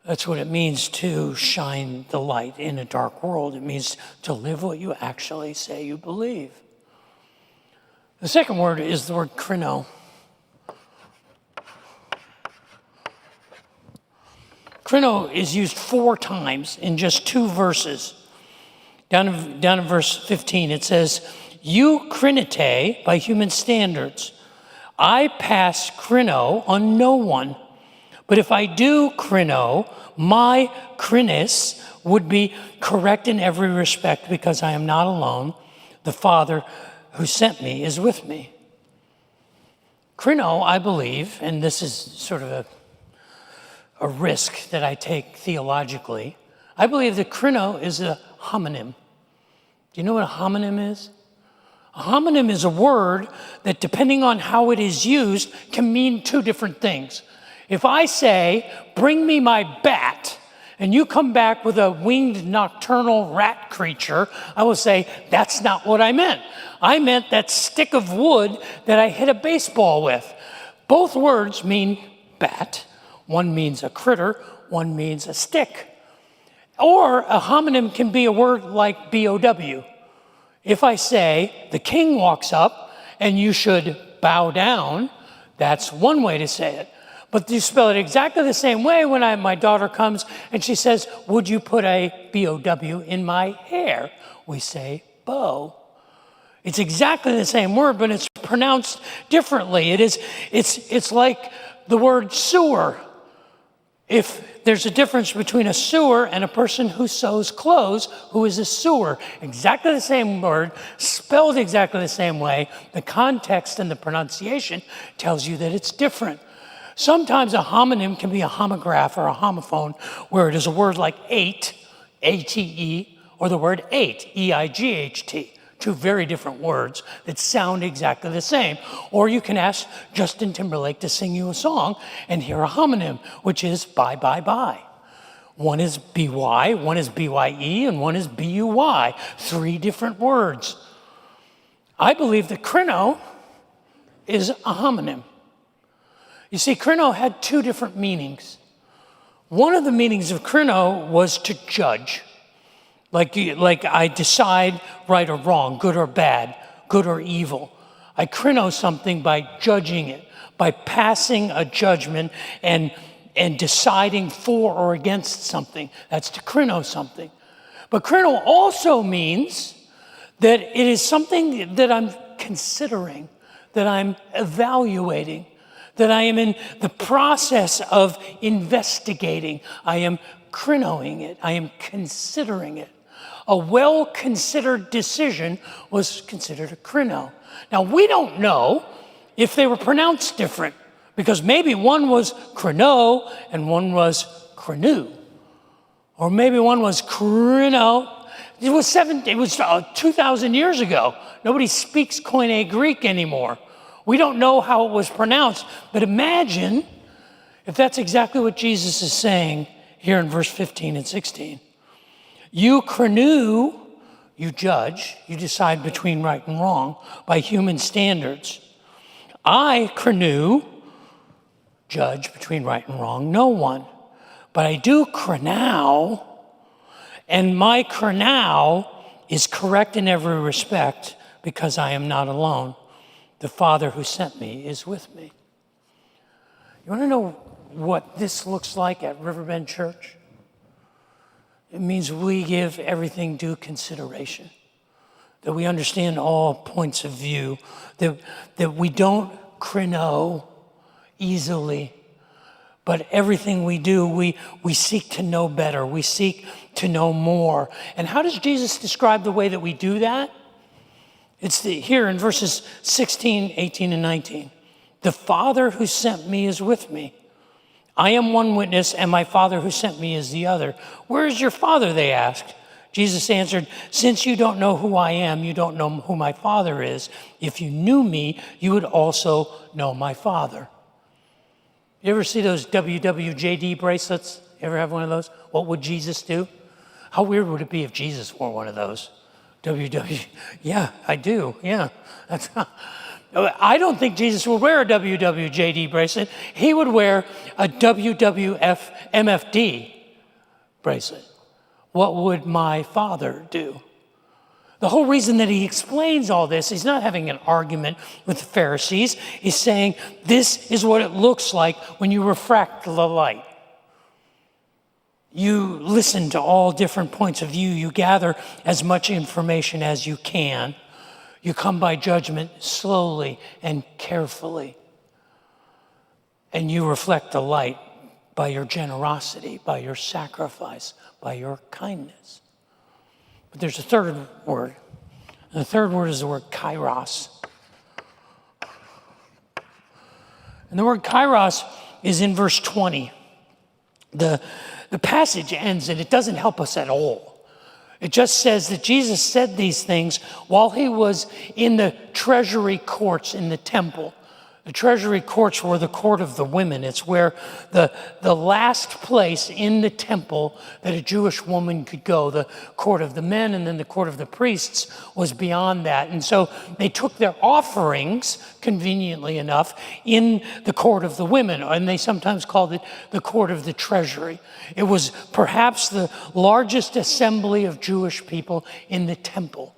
Speaker 10: That's what it means to shine the light in a dark world. It means to live what you actually say you believe. The second word is the word krino. Krino is used 4 times in just 2 verses. Down in verse 15, it says, "You krinete by human standards. I pass krino on no one. But if I do krino, my krinis would be correct in every respect because I am not alone. The Father who sent me is with me." Krino, I believe, and this is sort of a risk that I take theologically, I believe that krino is a homonym. Do you know what a homonym is? A homonym is a word that, depending on how it is used, can mean 2 different things. If I say, "Bring me my bat," and you come back with a winged nocturnal rat creature, I will say, "That's not what I meant. I meant that stick of wood that I hit a baseball with." Both words mean bat. One means a critter, one means a stick. Or a homonym can be a word like BOW. If I say, "The king walks up and you should bow down," that's one way to say it. But you spell it exactly the same way when my daughter comes and she says, "Would you put a BOW in my hair?" We say bow. It's exactly the same word, but it's pronounced differently. It's like the word sewer. If there's a difference between a sewer and a person who sews clothes, who is a sewer? Exactly the same word, spelled exactly the same way. The context and the pronunciation tells you that it's different. Sometimes a homonym can be a homograph or a homophone, where it is a word like ate, A-T-E, or the word eight, E-I-G-H-T. 2 very different words that sound exactly the same. Or you can ask Justin Timberlake to sing you a song and hear a homonym, which is bye, bye, bye. One is B-Y, one is B-Y-E, and one is B-U-Y. 3 different words. I believe that krino is a homonym. You see, krino had 2 different meanings. One of the meanings of krino was to judge. Like I decide right or wrong, good or bad, good or evil. I krino something by judging it, by passing a judgment and deciding for or against something. That's to krino something. But krino also means that it is something that I'm considering, that I'm evaluating, that I am in the process of investigating. I am krinoing it. I am considering it. A well-considered decision was considered a krino. Now, we don't know if they were pronounced different, because maybe one was krino and one was krinu. Or maybe one was krino. It was 2,000 years ago. Nobody speaks Koine Greek anymore. We don't know how it was pronounced, but imagine if that's exactly what Jesus is saying here in verse 15 and 16. You krinu, you judge, you decide between right and wrong by human standards. I krinu, judge between right and wrong, no one. But I do krenao, And my chronao is correct in every respect because I am not alone. The Father who sent me is with me. You want to know what this looks like at Riverbend Church? It means we give everything due consideration, that we understand all points of view, that we don't chrono easily, but everything we do, we seek to know better. We seek to know more. And how does Jesus describe the way that we do that? It's here in verses 16, 18, and 19. The Father who sent me is with me. I am one witness, and my Father who sent me is the other. Where is your Father, they asked. Jesus answered, since you don't know who I am, you don't know who my Father is. If you knew me, you would also know my Father. You ever see those WWJD bracelets? You ever have one of those? What would Jesus do? How weird would it be if Jesus wore one of those? WW, yeah, I do, yeah. I don't think Jesus would wear a WWJD bracelet. He would wear a WWF MFD bracelet. What would my Father do? The whole reason that he explains all this, he's not having an argument with the Pharisees. He's saying this is what it looks like when you refract the light. You listen to all different points of view. You gather as much information as you can. You come by judgment slowly and carefully. And you reflect the light by your generosity, by your sacrifice, by your kindness. But there's a third word. And the third word is the word kairos. And the word kairos is in verse 20. The passage ends, and it doesn't help us at all. It just says that Jesus said these things while he was in the treasury courts in the temple. The treasury courts were the court of the women. It's where the last place in the temple that a Jewish woman could go. The court of the men and then the court of the priests was beyond that. And so they took their offerings, conveniently enough, in the court of the women. And they sometimes called it the court of the treasury. It was perhaps the largest assembly of Jewish people in the temple.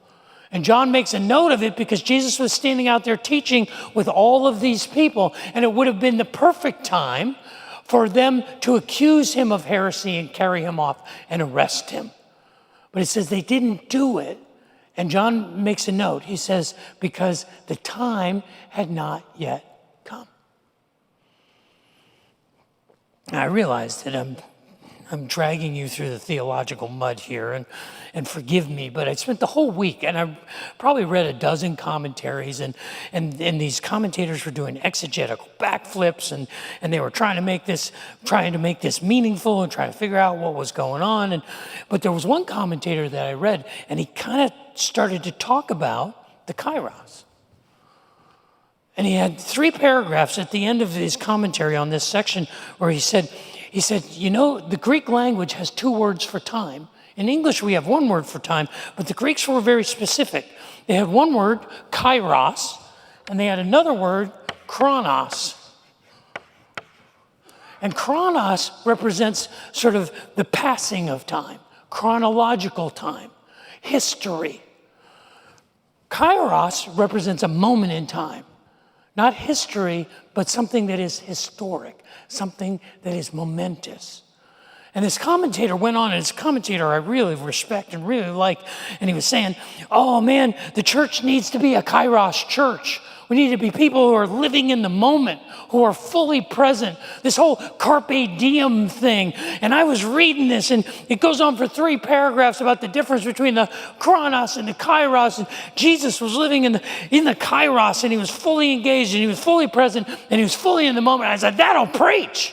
Speaker 10: And John makes a note of it because Jesus was standing out there teaching with all of these people, and it would have been the perfect time for them to accuse him of heresy and carry him off and arrest him. But it says they didn't do it. And John makes a note. He says, because the time had not yet come. And I realize that I'm dragging you through the theological mud here, and forgive me, but I spent the whole week, and I probably read a dozen commentaries, and these commentators were doing exegetical backflips, and they were trying to make this meaningful and trying to figure out what was going on. But there was one commentator that I read, and he kind of started to talk about the kairos. And he had 3 paragraphs at the end of his commentary on this section where he said, you know, the Greek language has 2 words for time. In English, we have 1 word for time, but the Greeks were very specific. They had 1 word, kairos, and they had another word, chronos. And chronos represents sort of the passing of time, chronological time, history. Kairos represents a moment in time. Not history, but something that is historic, something that is momentous. And this commentator went on, and this commentator I really respect and really like, and he was saying, oh man, the church needs to be a kairos church. We need to be people who are living in the moment, who are fully present. This whole carpe diem thing. And I was reading this, and it goes on for 3 paragraphs about the difference between the chronos and the kairos. And Jesus was living in the kairos, and he was fully engaged, and he was fully present, and he was fully in the moment. I said, that'll preach.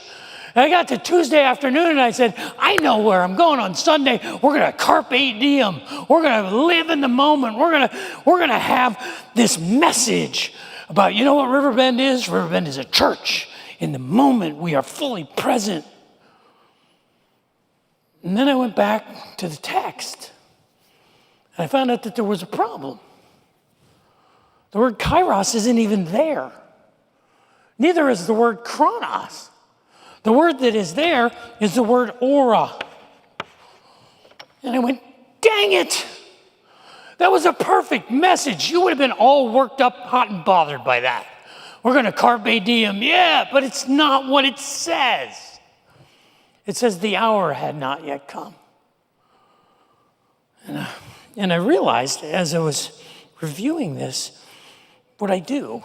Speaker 10: And I got to Tuesday afternoon, and I said, I know where I'm going on Sunday. We're going to carpe diem. We're going to live in the moment. We're going to have this message about, you know what Riverbend is? Riverbend is a church. In the moment, we are fully present. And then I went back to the text, and I found out that there was a problem. The word kairos isn't even there. Neither is the word chronos. The word that is there is the word aura. And I went, dang it. That was a perfect message. You would have been all worked up, hot and bothered by that. We're going to carpe diem. Yeah, but it's not what it says. It says the hour had not yet come. And I realized as I was reviewing this, what I do.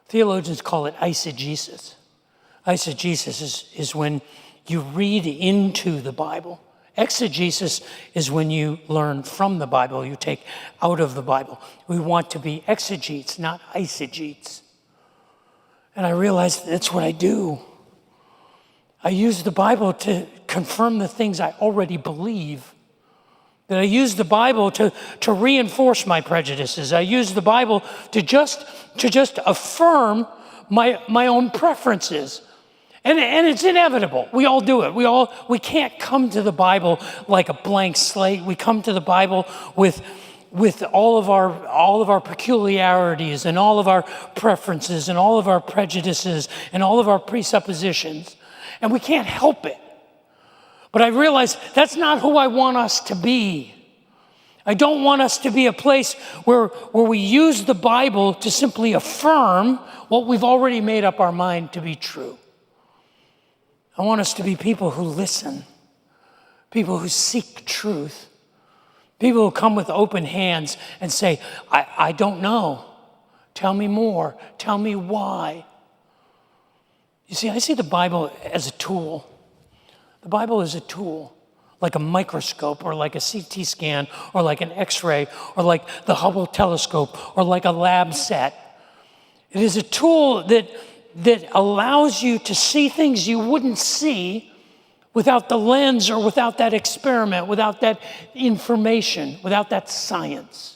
Speaker 10: Theologians call it eisegesis. Eisegesis is when you read into the Bible. Exegesis is when you learn from the Bible, you take out of the Bible. We want to be exegetes, not eisegetes. And I realized that's what I do. I use the Bible to confirm the things I already believe. That I use the Bible to reinforce my prejudices. I use the Bible to just affirm my own preferences. And it's inevitable. We all do it. We can't come to the Bible like a blank slate. We come to the Bible with all of our peculiarities and all of our preferences and all of our prejudices and all of our presuppositions. And we can't help it. But I realize that's not who I want us to be. I don't want us to be a place where we use the Bible to simply affirm what we've already made up our mind to be true. I want us to be people who listen, people who seek truth, people who come with open hands and say, I don't know. Tell me more. Tell me why. You see, I see the Bible as a tool. The Bible is a tool, like a microscope or like a CT scan or like an X-ray or like the Hubble telescope or like a lab set. It is a tool that allows you to see things you wouldn't see without the lens or without that experiment, without that information, without that science.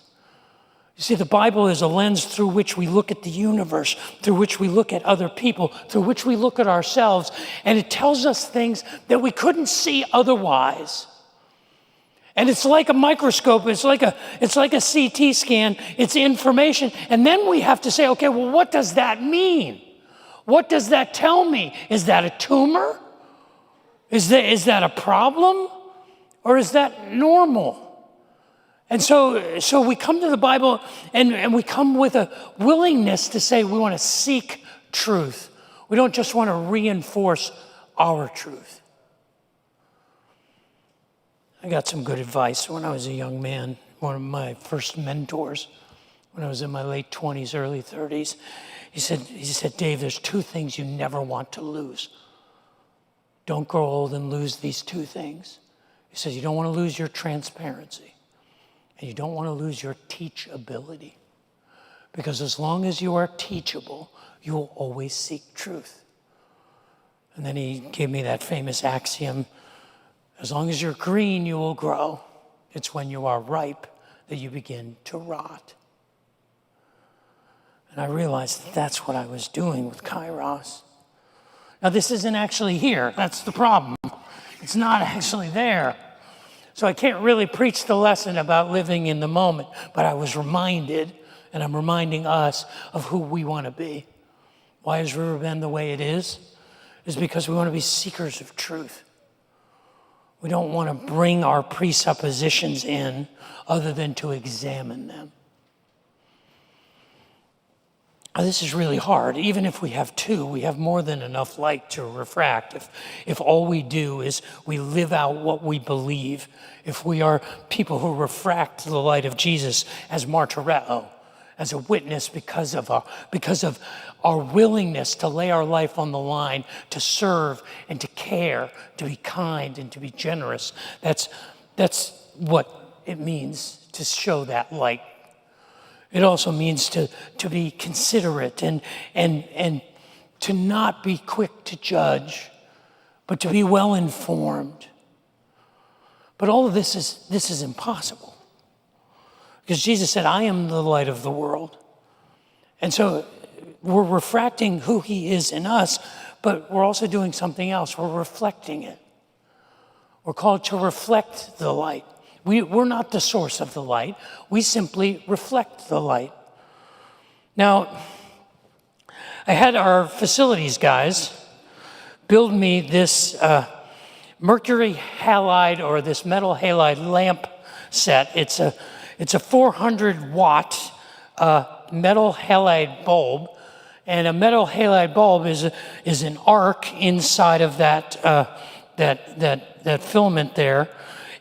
Speaker 10: You see, the Bible is a lens through which we look at the universe, through which we look at other people, through which we look at ourselves, and it tells us things that we couldn't see otherwise. And it's like a microscope, it's like a CT scan, it's information, and then we have to say, okay, well, what does that mean? What does that tell me? Is that a tumor? Is that a problem? Or is that normal? And so we come to the Bible and we come with a willingness to say we want to seek truth. We don't just want to reinforce our truth. I got some good advice when I was a young man. One of my first mentors, when I was in my late 20s, early 30s, he said, Dave, there's two things you never want to lose. Don't grow old and lose these two things. He says, you don't want to lose your transparency. And you don't want to lose your teachability. Because as long as you are teachable, you will always seek truth. And then he gave me that famous axiom, as long as you're green, you will grow. It's when you are ripe that you begin to rot. And I realized that's what I was doing with Kairos. Now, this isn't actually here. That's the problem. It's not actually there. So I can't really preach the lesson about living in the moment, but I was reminded, and I'm reminding us of who we want to be. Why is Riverbend the way it is? Is because we want to be seekers of truth. We don't want to bring our presuppositions in other than to examine them. Now, this is really hard. Even if we have two, we have more than enough light to refract. If all we do is we live out what we believe, if we are people who refract the light of Jesus as martyreo, as a witness because of our willingness to lay our life on the line, to serve and to care, to be kind and to be generous, that's what it means to show that light. It also means to be considerate and to not be quick to judge, but to be well informed. But all of this is impossible. Because Jesus said, I am the light of the world. And so we're refracting who he is in us, but we're also doing something else. We're reflecting it. We're called to reflect the light. We're not the source of the light. We simply reflect the light. Now, I had our facilities guys build me this mercury halide, or this metal halide lamp set. It's a 400-watt metal halide bulb, and a metal halide bulb is an arc inside of that filament there,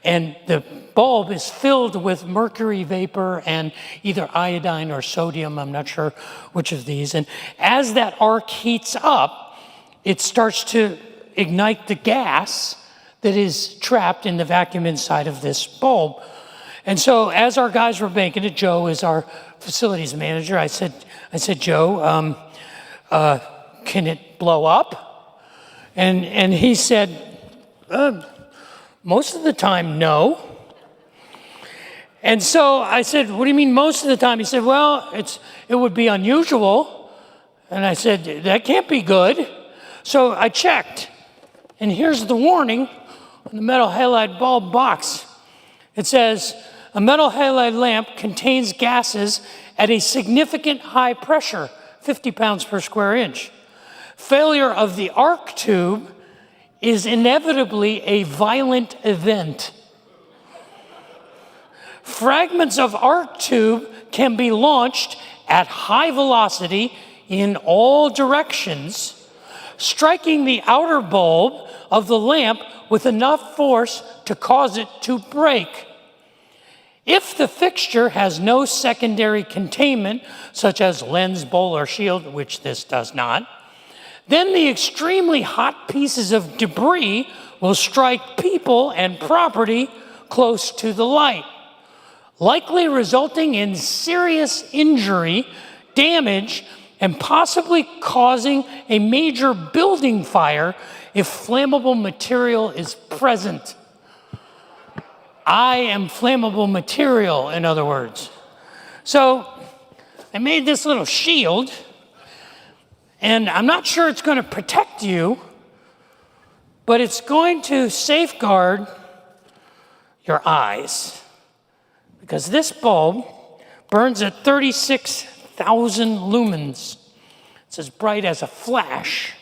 Speaker 10: and the bulb is filled with mercury vapor and either iodine or sodium. I'm not sure which of these. And as that arc heats up, it starts to ignite the gas that is trapped in the vacuum inside of this bulb. And so as our guys were making it, Joe is our facilities manager, I said, Joe, can it blow up? And he said, most of the time, no. And so I said, what do you mean most of the time? He said, well, it would be unusual. And I said, that can't be good. So I checked, and here's the warning on the metal halide bulb box. It says, a metal halide lamp contains gases at a significant high pressure, 50 pounds per square inch. Failure of the arc tube is inevitably a violent event. Fragments of arc tube can be launched at high velocity in all directions, striking the outer bulb of the lamp with enough force to cause it to break. If the fixture has no secondary containment, such as lens, bowl, or shield, which this does not, then the extremely hot pieces of debris will strike people and property close to the light, likely resulting in serious injury, damage, and possibly causing a major building fire if flammable material is present. I am flammable material, in other words. So I made this little shield, and I'm not sure it's going to protect you, but it's going to safeguard your eyes. Because this bulb burns at 36,000 lumens. It's as bright as a flash.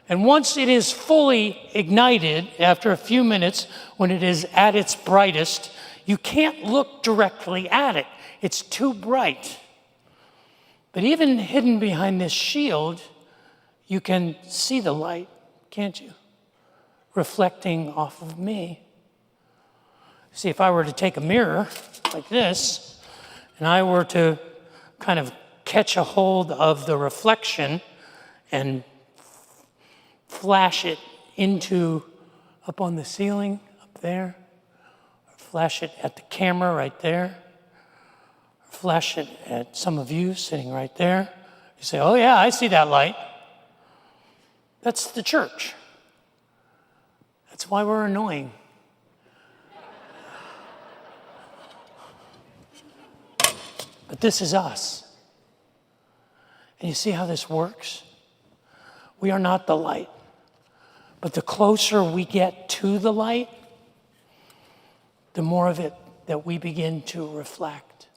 Speaker 10: And once it is fully ignited, after a few minutes, when it is at its brightest, you can't look directly at it. It's too bright. But even hidden behind this shield, you can see the light, can't you? Reflecting off of me. See, if I were to take a mirror like this, and I were to kind of catch a hold of the reflection and flash it up on the ceiling up there, or flash it at the camera right there, or flash it at some of you sitting right there, you say, oh yeah, I see that light. That's the church. That's why we're annoying. But this is us. And you see how this works? We are not the light. But the closer we get to the light, the more of it that we begin to reflect.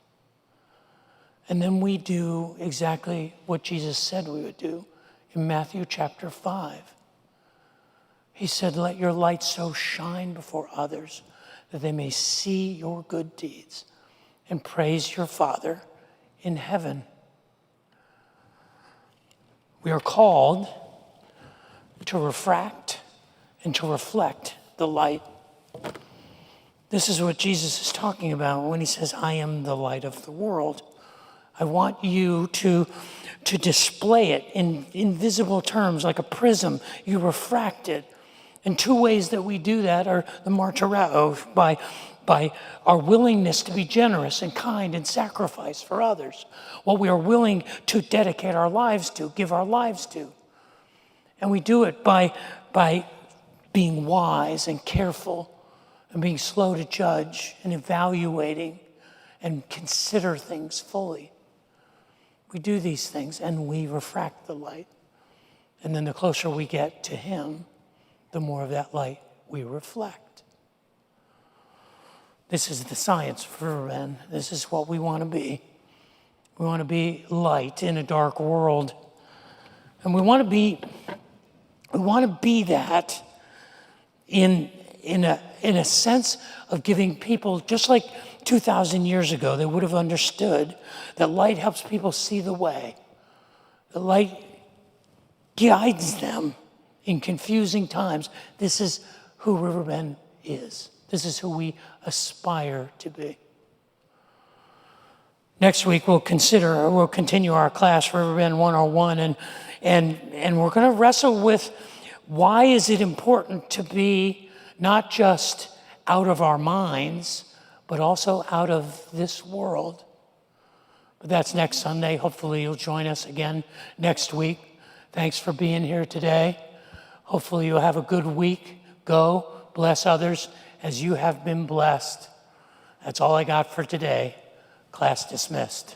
Speaker 10: And then we do exactly what Jesus said we would do in Matthew chapter 5. He said, let your light so shine before others that they may see your good deeds and praise your Father in heaven. We are called to refract and to reflect the light. This is what Jesus is talking about when he says, I am the light of the world. I want you to display it in invisible terms like a prism. You refract it. And two ways that we do that are the martyrao, by our willingness to be generous and kind and sacrifice for others, what we are willing to dedicate our lives to, give our lives to. And we do it by being wise and careful and being slow to judge and evaluating and consider things fully. We do these things and we refract the light. And then the closer we get to him, the more of that light we reflect. This is the science for Riverbend. This is what we want to be. We want to be light in a dark world. And we want to be that in a sense of giving people, just like 2,000 years ago, they would have understood that light helps people see the way. The light guides them in confusing times. This is who Riverbend is. This is who we aspire to be. Next week, we'll continue our class, Riverbend 101, and we're going to wrestle with why is it important to be not just out of our minds, but also out of this world. But that's next Sunday. Hopefully you'll join us again next week. Thanks for being here today. Hopefully you'll have a good week. Go, bless others as you have been blessed. That's all I got for today. Class dismissed.